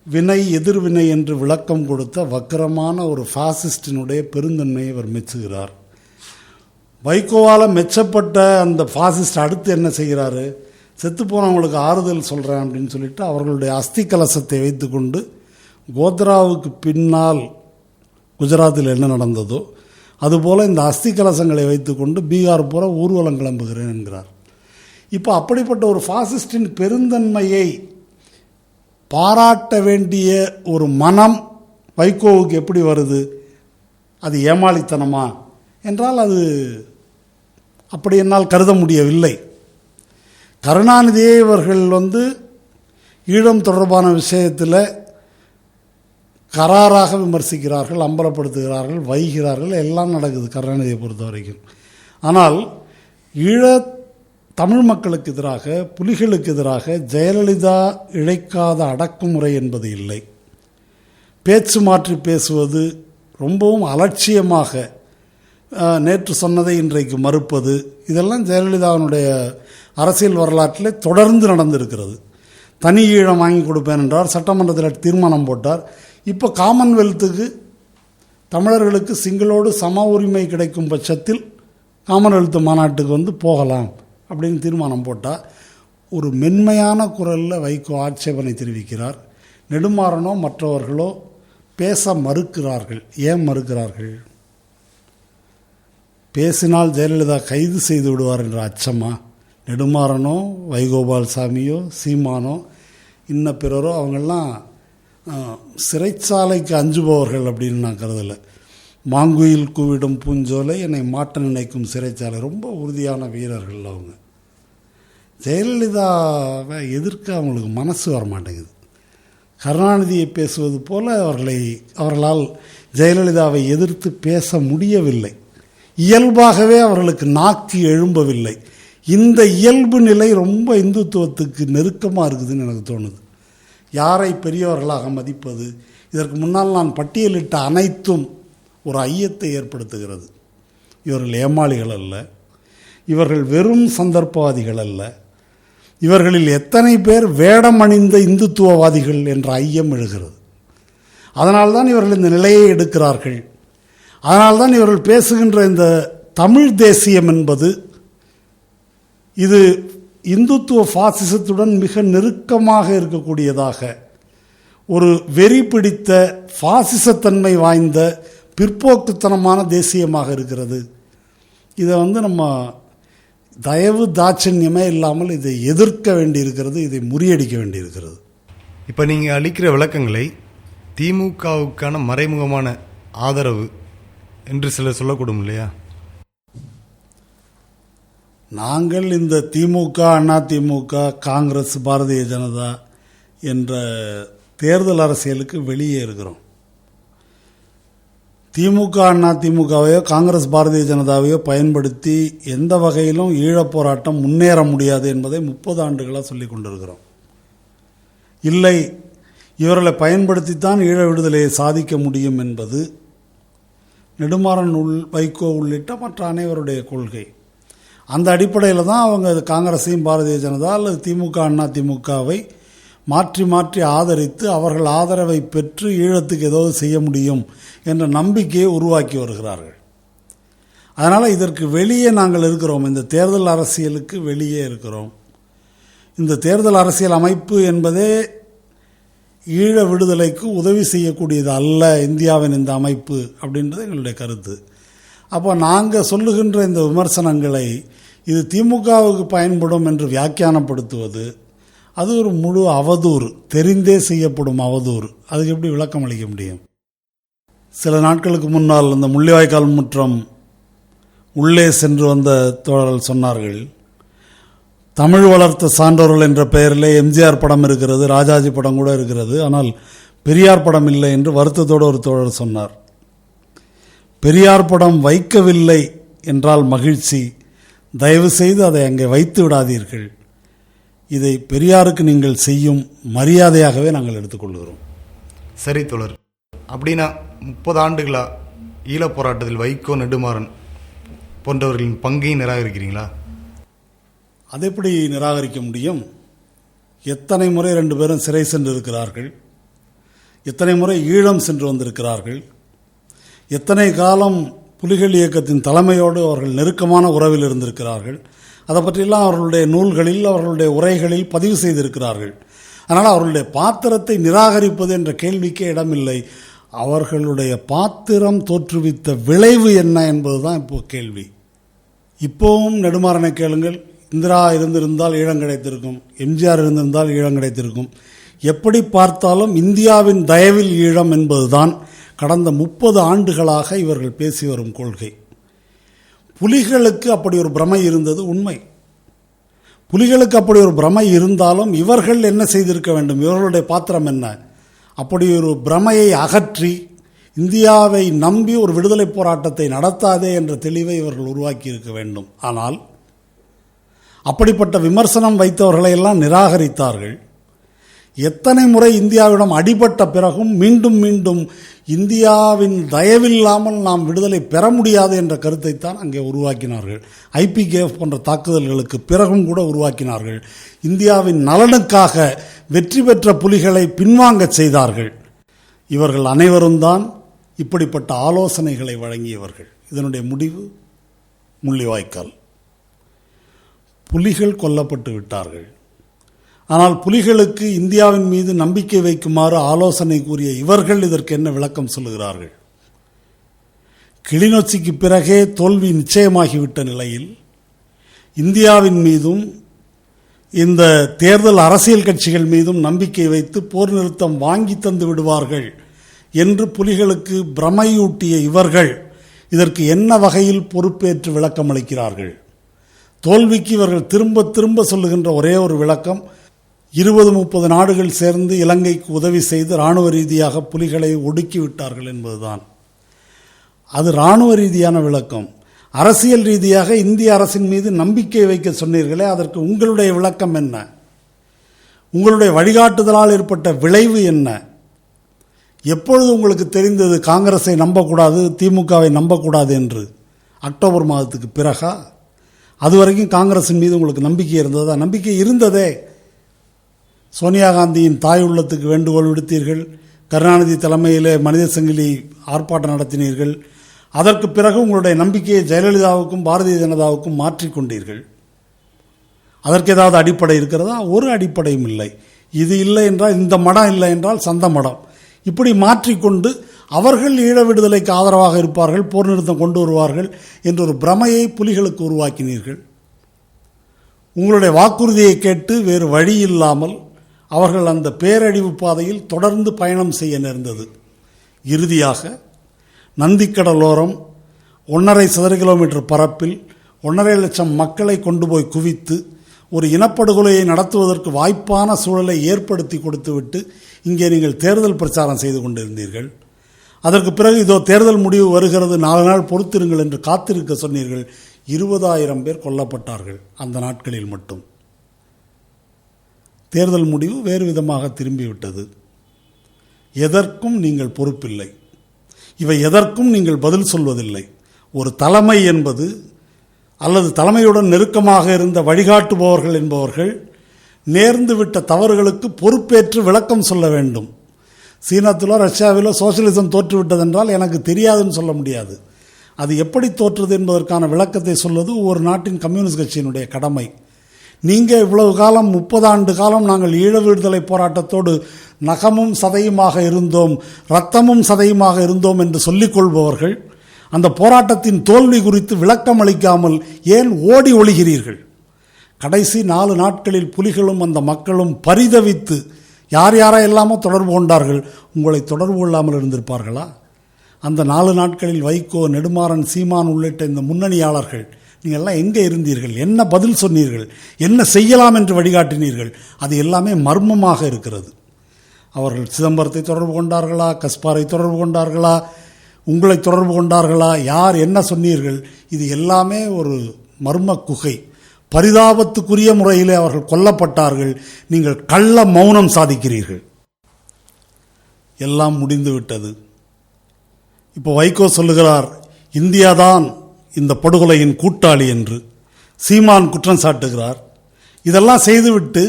வினை எதிர்வினை என்று விளக்கம் கொடுத்த வக்கரமான ஒரு ஃபாசிஸ்டினுடைய பெருந்தன்மையை அவர் மெச்சுகிறார். வைகோவால் மெச்சப்பட்ட அந்த ஃபாசிஸ்ட் அடுத்து என்ன செய்கிறாரு? செத்து போனவங்களுக்கு ஆறுதல் சொல்கிறேன் அப்படின்னு சொல்லிட்டு அவர்களுடைய அஸ்தி கலசத்தை வைத்துக்கொண்டு கோத்ராவுக்கு பின்னால் குஜராத்தில் என்ன நடந்ததோ அதுபோல் இந்த அஸ்தி கலசங்களை வைத்துக்கொண்டு பீகார் பூரா ஊர்வலம் கிளம்புகிறேன் என்கிறார். இப்போ அப்படிப்பட்ட ஒரு ஃபாசிஸ்டின் பெருந்தன்மையை பாராட்ட வேண்டிய ஒரு மனம் வைகோவுக்கு எப்படி வருது? அது ஏமாளித்தனமா என்றால் அது அப்படி என்னால் கருத முடியவில்லை. கருணாநிதியை இவர்கள் ஈழம் தொடர்பான விஷயத்தில் கராராக விமர்சிக்கிறார்கள், அம்பலப்படுத்துகிறார்கள், வைகிறார்கள், எல்லாம் நடக்குது கருணாநிதியை பொறுத்த வரைக்கும். ஆனால் ஈழ தமிழ் மக்களுக்கு எதிராக, புலிகளுக்கு எதிராக ஜெயலலிதா இழைக்காத அடக்குமுறை என்பது இல்லை. பேச்சு மாற்றி பேசுவது, ரொம்பவும் அலட்சியமாக நேற்று சொன்னதை இன்றைக்கு மறுப்பது, இதெல்லாம் ஜெயலலிதாவினுடைய அரசியல் வரலாற்றில் தொடர்ந்து நடந்திருக்கிறது. தனி ஈழம் வாங்கி கொடுப்பேன் என்றார், சட்டமன்றத்தில் தீர்மானம் போட்டார். இப்போ காமன்வெல்த்துக்கு தமிழர்களுக்கு சிங்களோடு சம உரிமை கிடைக்கும் பட்சத்தில் காமன்வெல்த் மாநாட்டுக்கு போகலாம் அப்படின்னு தீர்மானம் போட்டால் ஒரு மென்மையான குரலில் வைகோ ஆட்சேபனை தெரிவிக்கிறார். நெடுமாறனோ மற்றவர்களோ பேச மறுக்கிறார்கள். ஏன் மறுக்கிறார்கள்? பேசினால் ஜெயலலிதா கைது செய்து விடுவார் என்ற அச்சமா? நெடுமாறனோ வைகோபால்சாமியோ சீமானோ இன்ன பிறரோ அவங்கெல்லாம் சிறைச்சாலைக்கு அஞ்சுபவர்கள் அப்படின்னு நான் கருதலை. மாங்குயில் கூவிடும் பூஞ்சோலை என்னை மாட்ட நினைக்கும் சிறைச்சாலை, ரொம்ப உறுதியான வீரர்கள் அவங்க. ஜெயலலிதாவை எதிர்க்க அவங்களுக்கு மனசு வர மாட்டேங்குது. கருணாநிதியை பேசுவது போல அவர்களால் ஜெயலலிதாவை எதிர்த்து பேச முடியவில்லை. இயல்பாகவே அவர்களுக்கு நாக்கி எழும்பவில்லை. இந்த இயல்பு நிலை ரொம்ப இந்துத்துவத்துக்கு நெருக்கமாக இருக்குதுன்னு எனக்கு தோணுது. யாரை பெரியவர்களாக மதிப்பது? இதற்கு முன்னால் நான் பட்டியலிட்ட அனைத்தும் ஒரு ஐயத்தை ஏற்படுத்துகிறது. இவர்கள் ஏமாளிகள் அல்ல, இவர்கள் வெறும் சந்தர்ப்பவாதிகள் அல்ல, இவர்களில் எத்தனை பேர் வேடம் அணிந்த இந்துத்துவவாதிகள் என்ற ஐயம் எழுகிறது. அதனால்தான் இவர்கள் இந்த நிலையை எடுக்கிறார்கள். அதனால்தான் இவர்கள் பேசுகின்ற இந்த தமிழ் தேசியம் என்பது இது இந்துத்துவ பாசிசத்துடன் மிக நெருக்கமாக இருக்கக்கூடியதாக, ஒரு வெறி பிடித்த பாசிசத்தன்மை வாய்ந்த பிற்போக்குத்தனமான தேசியமாக இருக்கிறது. இதை நம்ம தயவு தாட்சண்யமே இல்லாமல் இதை எதிர்க்க வேண்டியிருக்கிறது, இதை முறியடிக்க வேண்டியிருக்கிறது. இப்போ நீங்கள் அளிக்கிற விளக்கங்களை திமுகவுக்கான மறைமுகமான ஆதரவு என்று சிலர் சொல்லக்கூடும் இல்லையா? நாங்கள் இந்த திமுக, அதிமுக, காங்கிரஸ், பாரதிய ஜனதா என்ற தேர்தல் அரசியலுக்கு வெளியே இருக்கிறோம். திமுக, அதிமுகவையோ காங்கிரஸ், பாரதிய ஜனதாவையோ பயன்படுத்தி எந்த வகையிலும் ஈழப் போராட்டம் முன்னேற முடியாது என்பதை 30 ஆண்டுகளாக சொல்லிக் கொண்டிருக்கிறோம். இல்லை, இவர்களை பயன்படுத்தித்தான் ஈழ விடுதலையை சாதிக்க முடியும் என்பது நெடுமாறன் வைகோ உள்ளிட்ட மற்ற அனைவருடைய கொள்கை. அந்த அடிப்படையில் தான் அவங்க காங்கிரஸையும் பாரதிய ஜனதா அல்லது திமுக, அதிமுகவை மாற்றி மாற்றி ஆதரித்து அவர்கள் ஆதரவை பெற்று ஈழத்துக்கு ஏதாவது செய்ய முடியும் என்ற நம்பிக்கையை உருவாக்கி வருகிறார்கள். அதனால் இதற்கு வெளியே நாங்கள் இருக்கிறோம், இந்த தேர்தல் அரசியலுக்கு வெளியே இருக்கிறோம். இந்த தேர்தல் அரசியல் அமைப்பு என்பதே ஈழ விடுதலைக்கு உதவி செய்யக்கூடியது அல்ல இந்தியாவின் இந்த அமைப்பு அப்படின்றது எங்களுடைய கருத்து. அப்போ நாங்கள் சொல்லுகின்ற இந்த விமர்சனங்களை இது திமுகவுக்கு பயன்படும் என்று வியாக்கியானப்படுத்துவது அது ஒரு முழு அவதூறு, தெரிந்தே செய்யப்படும் அவதூறு. அதுக்கு எப்படி விளக்கம் அளிக்க முடியும்? சில நாட்களுக்கு முன்னால் இந்த முள்ளிவாய்க்கால் முற்றம் உள்ளே சென்று வந்த தோழர்கள் சொன்னார்கள், தமிழ் வளர்த்த சான்றோர்கள் என்ற பெயரிலே எம்ஜிஆர் படம் இருக்கிறது, ராஜாஜி படம் கூட இருக்கிறது, ஆனால் பெரியார் படம் இல்லை என்று வருத்தத்தோடு ஒரு தோழர் சொன்னார். பெரியார் படம் வைக்கவில்லை என்றால் மகிழ்ச்சி, தயவு செய்து அதை அங்கே வைத்து விடாதீர்கள். இதை பெரியாருக்கு நீங்கள் செய்யும் மரியாதையாகவே நாங்கள் எடுத்துக்கொள்கிறோம். சரி தோழர், அப்படின்னா 30 ஆண்டுகளா ஈழப் போராட்டத்தில் வைகோ, நெடுமாறன் போன்றவர்களின் பங்கையும் நிராகரிக்கிறீங்களா? அதை எப்படி நிராகரிக்க முடியும்? எத்தனை முறை 2 பேரும் சிறை சென்று இருக்கிறார்கள், எத்தனை முறை ஈழம் சென்று வந்திருக்கிறார்கள், எத்தனை காலம் புலிகள் இயக்கத்தின் தலைமையோடு அவர்கள் நெருக்கமான உறவில் இருந்திருக்கிறார்கள். அதை பற்றியெல்லாம் அவர்களுடைய நூல்களில், அவர்களுடைய உரைகளில் பதிவு செய்திருக்கிறார்கள். அதனால் அவர்களுடைய பாத்திரத்தை நிராகரிப்பது என்ற கேள்விக்கே இடமில்லை. அவர்களுடைய பாத்திரம் தோற்றுவித்த விளைவு என்ன என்பதுதான் இப்போ கேள்வி. இப்போவும் நெடுமாறனை கேளுங்கள், இந்திரா இருந்திருந்தால் ஈழம் கிடைத்திருக்கும், எம்ஜிஆர் இருந்திருந்தால் ஈழம் கிடைத்திருக்கும். எப்படி பார்த்தாலும் இந்தியாவின் தயவில் ஈழம் என்பதுதான் கடந்த 30 ஆண்டுகளாக இவர்கள் பேசி வரும் கொள்கை. புலிகளுக்கு அப்படி ஒரு பிரமை இருந்தது உண்மை. புலிகளுக்கு அப்படி ஒரு பிரமை இருந்தாலும் இவர்கள் என்ன செய்திருக்க வேண்டும்? இவர்களுடைய பாத்திரம் என்ன? அப்படி ஒரு பிரமையை அகற்றி இந்தியாவை நம்பி ஒரு விடுதலை போராட்டத்தை நடத்தாதே என்ற தெளிவை இவர்கள் உருவாக்கி இருக்க வேண்டும். ஆனால் அப்படிப்பட்ட விமர்சனம் வைத்தவர்களை எல்லாம் நிராகரித்தார்கள். எத்தனை முறை இந்தியாவிடம் அடிபட்ட பிறகும் மீண்டும் மீண்டும் இந்தியாவின் தயவில்லாமல் நாம் விடுதலை பெற முடியாது என்ற கருத்தைத்தான் அங்கே உருவாக்கினார்கள். IPKF போன்ற தாக்குதல்களுக்கு பிறகும் கூட உருவாக்கினார்கள். இந்தியாவின் நலனுக்காக வெற்றி பெற்ற புலிகளை பின்வாங்க செய்தார்கள். இவர்கள் அனைவரும் தான் இப்படிப்பட்ட ஆலோசனைகளை வழங்கியவர்கள். இதனுடைய முடிவு முள்ளிவாய்க்கால். புலிகள் கொல்லப்பட்டு விட்டார்கள். ஆனால் புலிகளுக்கு இந்தியாவின் மீது நம்பிக்கை வைக்குமாறு ஆலோசனை கூறிய இவர்கள் இதற்கு என்ன விளக்கம் சொல்லுகிறார்கள்? கிளிநொச்சிக்கு பிறகே தோல்வி நிச்சயமாகிவிட்ட நிலையில் இந்தியாவின் மீதும் இந்த தேர்தல் அரசியல் கட்சிகள் மீதும் நம்பிக்கை வைத்து போர் நிறுத்தம் வாங்கி தந்து விடுவார்கள் என்று புலிகளுக்கு பிரமையூட்டிய இவர்கள் இதற்கு என்ன வகையில் பொறுப்பேற்று விளக்கம் அளிக்கிறார்கள்? தோல்விக்கு இவர்கள் திரும்ப திரும்ப சொல்லுகின்ற ஒரே ஒரு விளக்கம், 20-30 நாடுகள் சேர்ந்து இலங்கைக்கு உதவி செய்து இராணுவ ரீதியாக புலிகளை ஒடுக்கிவிட்டார்கள் என்பதுதான். அது இராணுவ ரீதியான விளக்கம். அரசியல் ரீதியாக இந்திய அரசின் மீது நம்பிக்கை வைக்க சொன்னீர்களே, அதற்கு உங்களுடைய விளக்கம் என்ன? உங்களுடைய வழிகாட்டுதலால் ஏற்பட்ட விளைவு என்ன? எப்பொழுது உங்களுக்கு தெரிந்தது காங்கிரஸை நம்பக்கூடாது, திமுகவை நம்பக்கூடாது என்று? அக்டோபர் மாதத்துக்கு பிறகா? அதுவரைக்கும் காங்கிரஸின் மீது உங்களுக்கு நம்பிக்கை இருந்ததா? நம்பிக்கை இருந்ததே. சோனியா காந்தியின் தாய் உள்ளத்துக்கு வேண்டுகோள் விடுத்தீர்கள். கருணாநிதி தலைமையிலே மனித சங்கிலி ஆர்ப்பாட்டம் நடத்தினீர்கள். அதற்கு பிறகு உங்களுடைய நம்பிக்கையை ஜெயலலிதாவுக்கும் பாரதிய ஜனதாவுக்கும் மாற்றிக்கொண்டீர்கள். அதற்கு ஏதாவது அடிப்படை இருக்கிறதா? ஒரு அடிப்படையும் இல்லை. இது இல்லை என்றால் இந்த மடம், இல்லை என்றால் சந்த மடம். இப்படி மாற்றிக்கொண்டு அவர்கள் ஈழ விடுதலைக்கு ஆதரவாக இருப்பார்கள், போர் நிறுத்தம் கொண்டு வருவார்கள் என்ற ஒரு பிரமையை புலிகளுக்கு உருவாக்கினீர்கள். உங்களுடைய வாக்குறுதியை கேட்டு வேறு வழி இல்லாமல் அவர்கள் அந்த பேரழிவு பாதையில் தொடர்ந்து பயணம் செய்ய நேர்ந்தது. இறுதியாக நந்திக்கடலோரம் 1.5 சதுர கிலோமீட்டர் பரப்பில் 1.5 லட்சம் மக்களை கொண்டு போய் குவித்து ஒரு இனப்படுகொலையை நடத்துவதற்கு வாய்ப்பான சூழலை ஏற்படுத்தி கொடுத்துவிட்டு இங்கே நீங்கள் தேர்தல் பிரச்சாரம் செய்து கொண்டிருந்தீர்கள். அதற்கு பிறகு இதோ தேர்தல் முடிவு வருகிறது, 4 நாள் பொறுத்திருங்கள் என்று காத்திருக்க சொன்னீர்கள். 20,000 பேர் கொல்லப்பட்டார்கள் அந்த நாட்களில் மட்டும். தேர்தல் முடிவு வேறு விதமாக திரும்பிவிட்டது. எதற்கும் நீங்கள் பொறுப்பில்லை. இவை எதற்கும் நீங்கள் பதில் சொல்வதில்லை. ஒரு தலைமை என்பது அல்லது தலைமையுடன் நெருக்கமாக இருந்த வழிகாட்டுபவர்கள் என்பவர்கள் நேர்ந்துவிட்ட தவறுகளுக்கு பொறுப்பேற்று விளக்கம் சொல்ல வேண்டும். சீனத்திலோ ரஷ்யாவிலோ சோசியலிசம் தோற்றுவிட்டதென்றால் எனக்கு தெரியாதுன்னு சொல்ல முடியாது. அது எப்படி தோற்றுது என்பதற்கான விளக்கத்தை சொல்வது ஒவ்வொரு நாட்டின் கம்யூனிஸ்ட் கட்சியினுடைய கடமை. நீங்கள் இவ்வளவு காலம் 30 ஆண்டு காலம் நாங்கள் ஈழ விடுதலை போராட்டத்தோடு நகமும் சதையுமாக இருந்தோம், இரத்தமும் சதையுமாக இருந்தோம் என்று சொல்லிக் கொள்பவர்கள் அந்த போராட்டத்தின் தோல்வி குறித்து விளக்கம் அளிக்காமல் ஏன் ஓடி ஒளிகிறீர்கள்? கடைசி 4 நாட்களில் புலிகளும் அந்த மக்களும் பரிதவித்து யார் யாரெல்லாமோ தொடர்பு கொண்டார்கள், உங்களை தொடர்பு கொள்ளாமல் இருந்திருப்பார்களா? அந்த 4 நாட்களில் வைகோ, நெடுமாறன், சீமான் உள்ளிட்ட இந்த முன்னணியாளர்கள் நீங்கள் எல்லாம் எங்கே இருந்தீர்கள்? என்ன பதில் சொன்னீர்கள்? என்ன செய்யலாம் என்று வழிகாட்டினீர்கள்? அது எல்லாமே மர்மமாக இருக்கிறது. அவர்கள் சிதம்பரத்தை தொடர்பு கொண்டார்களா, கஸ்பாரை தொடர்பு கொண்டார்களா, உங்களை தொடர்பு கொண்டார்களா, யார் என்ன சொன்னீர்கள்? இது எல்லாமே ஒரு மர்ம குகை. பரிதாபத்துக்குரிய முறையிலே அவர்கள் கொல்லப்பட்டார்கள். நீங்கள் கள்ள மௌனம் சாதிக்கிறீர்கள். எல்லாம் முடிந்துவிட்டது. இப்போ வைகோ சொல்லுகிறார் இந்தியாதான் இந்த படுகொலையின் கூட்டாளி என்று. சீமான் குற்றம் சாட்டுகிறார். இதெல்லாம் செய்துவிட்டு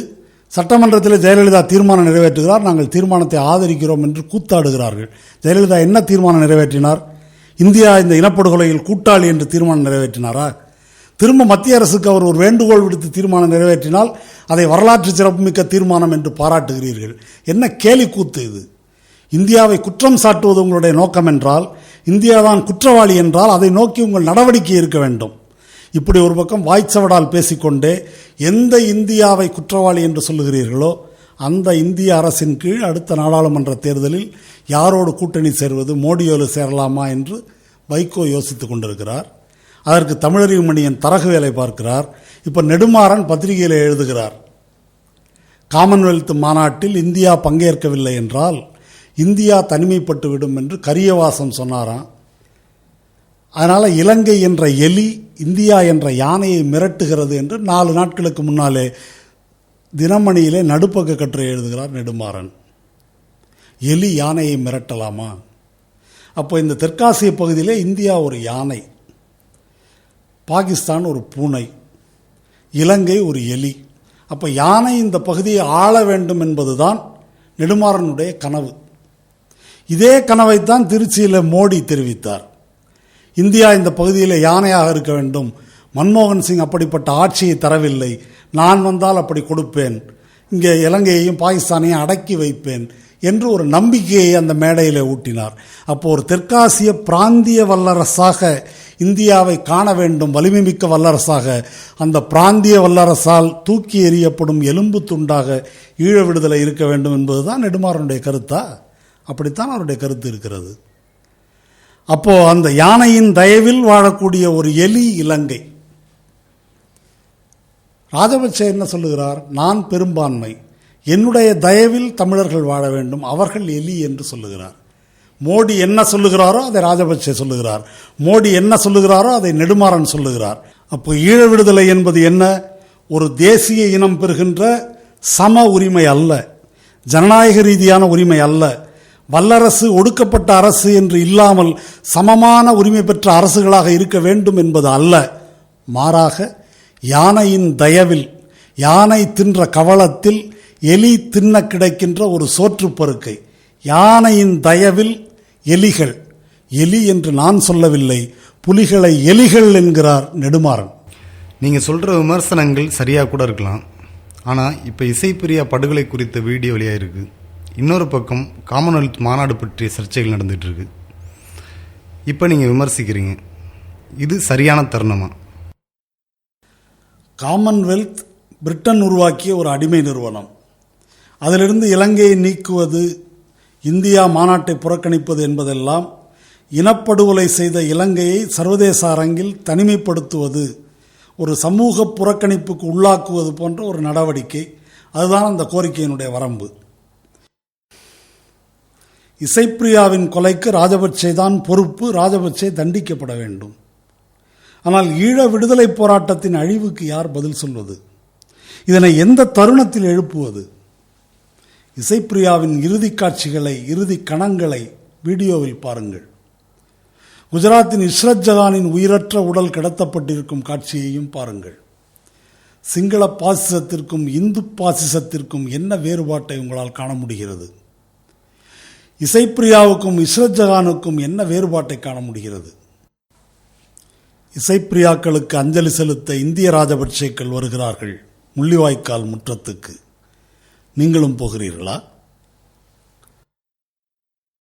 சட்டமன்றத்தில் ஜெயலலிதா தீர்மானம் நிறைவேற்றுகிறார். நாங்கள் தீர்மானத்தை ஆதரிக்கிறோம் என்று கூத்தாடுகிறார்கள். ஜெயலலிதா என்ன தீர்மானம் நிறைவேற்றினார்? இந்தியா இந்த இனப்படுகொலையில் கூட்டாளி என்று தீர்மானம் நிறைவேற்றினாரா? திரும்ப மத்திய அரசுக்கு அவர் ஒரு வேண்டுகோள் விடுத்து தீர்மானம் நிறைவேற்றினால் அதை வரலாற்று சிறப்புமிக்க தீர்மானம் என்று பாராட்டுகிறீர்கள். என்ன கேலி கூத்து இது? இந்தியாவை குற்றம் சாட்டுவது உங்களுடைய நோக்கம் என்றால், இந்தியாதான் குற்றவாளி என்றால் அதை நோக்கி உங்கள் நடவடிக்கை இருக்க வேண்டும். இப்படி ஒரு பக்கம் வாய்ச்சவடால் பேசிக்கொண்டே எந்த இந்தியாவை குற்றவாளி என்று சொல்லுகிறீர்களோ அந்த இந்திய அரசின் கீழ் அடுத்த நாடாளுமன்ற தேர்தலில் யாரோடு கூட்டணி சேர்வது, மோடியோடு சேரலாமா என்று வைகோ யோசித்துக் கொண்டிருக்கிறார். அதற்கு தமிழறிவு மணியன் தரகு வேலை பார்க்கிறார். இப்போ நெடுமாறன் பத்திரிகையில் எழுதுகிறார், காமன்வெல்த் மாநாட்டில் இந்தியா பங்கேற்கவில்லை என்றால் இந்தியா தனிமைப்பட்டு விடும் என்று கரியவாசம் சொன்னாராம். அதனால் இலங்கை என்ற எலி இந்தியா என்ற யானையை மிரட்டுகிறது என்று 4 நாட்களுக்கு முன்னாலே தினமணியிலே நடுப்பக்க கட்டுரை எழுதுகிறார் நெடுமாறன். எலி யானையை மிரட்டலாமா? அப்போ இந்த தெற்காசிய பகுதியிலே இந்தியா ஒரு யானை, பாகிஸ்தான் ஒரு பூனை, இலங்கை ஒரு எலி. அப்போ யானை இந்த பகுதியை ஆள வேண்டும் என்பதுதான் நெடுமாறனுடைய கனவு. இதே கனவைத்தான் திருச்சியில் மோடி தெரிவித்தார். இந்தியா இந்த பகுதியில் யானையாக இருக்க வேண்டும், மன்மோகன் சிங் அப்படிப்பட்ட ஆட்சியை தரவில்லை, நான் வந்தால் அப்படி கொடுப்பேன், இங்கே இலங்கையையும் பாகிஸ்தானையும் அடக்கி வைப்பேன் என்று ஒரு நம்பிக்கையை அந்த மேடையில் ஊட்டினார். அப்போ ஒரு தெற்காசிய பிராந்திய வல்லரசாக இந்தியாவை காண வேண்டும், வலிமை மிக்க வல்லரசாக. அந்த பிராந்திய வல்லரசால் தூக்கி எறியப்படும் எலும்பு துண்டாக ஈழ விடுதலை இருக்க வேண்டும் என்பதுதான் நெடுமாறனுடைய கருத்தா? அப்படித்தான் அவருடைய கருத்து இருக்கிறது. அப்போ அந்த யானையின் தயவில் வாழக்கூடிய ஒரு எலி இலங்கை. ராஜபக்சே என்ன சொல்லுகிறார்? நான் பெரும்பான்மை, என்னுடைய தயவில் தமிழர்கள் வாழ வேண்டும், அவர்கள் எலி என்று சொல்லுகிறார். மோடி என்ன சொல்லுகிறாரோ அதை ராஜபக்சே சொல்லுகிறார், மோடி என்ன சொல்லுகிறாரோ அதை நெடுமாறன் சொல்லுகிறார். அப்போ ஈழ விடுதலை என்பது என்ன? ஒரு தேசிய இனம் பெறுகின்ற சம உரிமை அல்ல, ஜனநாயக ரீதியான உரிமை அல்ல, வல்லரசு ஒடுக்கப்பட்ட அரசு என்று இல்லாமல் சமமான உரிமை பெற்ற அரசுகளாக இருக்க வேண்டும் என்பது அல்ல. மாறாக யானையின் தயவில், யானை தின்ற கவளத்தில் எலி தின்ன கிடைக்கின்ற ஒரு சோற்றுப்பருக்கை, யானையின் தயவில் எலிகள். எலி என்று நான் சொல்லவில்லை, புலிகளை எலிகள் என்கிறார் நெடுமாறன். நீங்கள் சொல்கிற விமர்சனங்கள் சரியாக கூட இருக்கலாம். ஆனால் இப்போ இசைப்பிரியா படுகொலை குறித்த வீடியோ வெளியாக இருக்குது. இன்னொரு பக்கம் காமன்வெல்த் மாநாடு பற்றிய சர்ச்சைகள் நடந்துகிட்ருக்கு. இப்போ நீங்கள் விமர்சிக்கிறீங்க, இது சரியான தருணமா? காமன்வெல்த் பிரிட்டன் உருவாக்கிய ஒரு அடிமை நிறுவனம். அதிலிருந்து இலங்கையை நீக்குவது, இந்தியா மாநாட்டை புறக்கணிப்பது என்பதெல்லாம் இனப்படுகொலை செய்த இலங்கையை சர்வதேச அரங்கில் தனிமைப்படுத்துவது, ஒரு சமூக புறக்கணிப்புக்கு உள்ளாக்குவது போன்ற ஒரு நடவடிக்கை. அதுதான் அந்த கோரிக்கையினுடைய வரம்பு. இசைப்பிரியாவின் கொலைக்கு ராஜபக்சே தான் பொறுப்பு, ராஜபக்சே தண்டிக்கப்பட வேண்டும். ஆனால் ஈழ விடுதலை போராட்டத்தின் அழிவுக்கு யார் பதில் சொல்வது? இதனை எந்த தருணத்தில் எழுப்புவது? இசைப்பிரியாவின் இறுதி காட்சிகளை, இறுதி கணங்களை வீடியோவில் பாருங்கள். குஜராத்தின் இஷ்ரத் ஜஹானின் உயிரற்ற உடல் கடத்தப்பட்டிருக்கும் காட்சியையும் பாருங்கள். சிங்கள பாசிசத்திற்கும் இந்து பாசிசத்திற்கும் என்ன வேறுபாட்டை உங்களால் காண முடிகிறது? இசைப்பிரியாவுக்கும் இஸ்ரத் ஜஹானுக்கும் என்ன வேறுபாட்டை காண முடிகிறது? இசைப்பிரியாக்களுக்கு அஞ்சலி செலுத்த இந்திய ராஜபட்சேக்கள் வருகிறார்கள் முள்ளிவாய்க்கால் முற்றத்துக்கு. நீங்களும் போகிறீர்களா?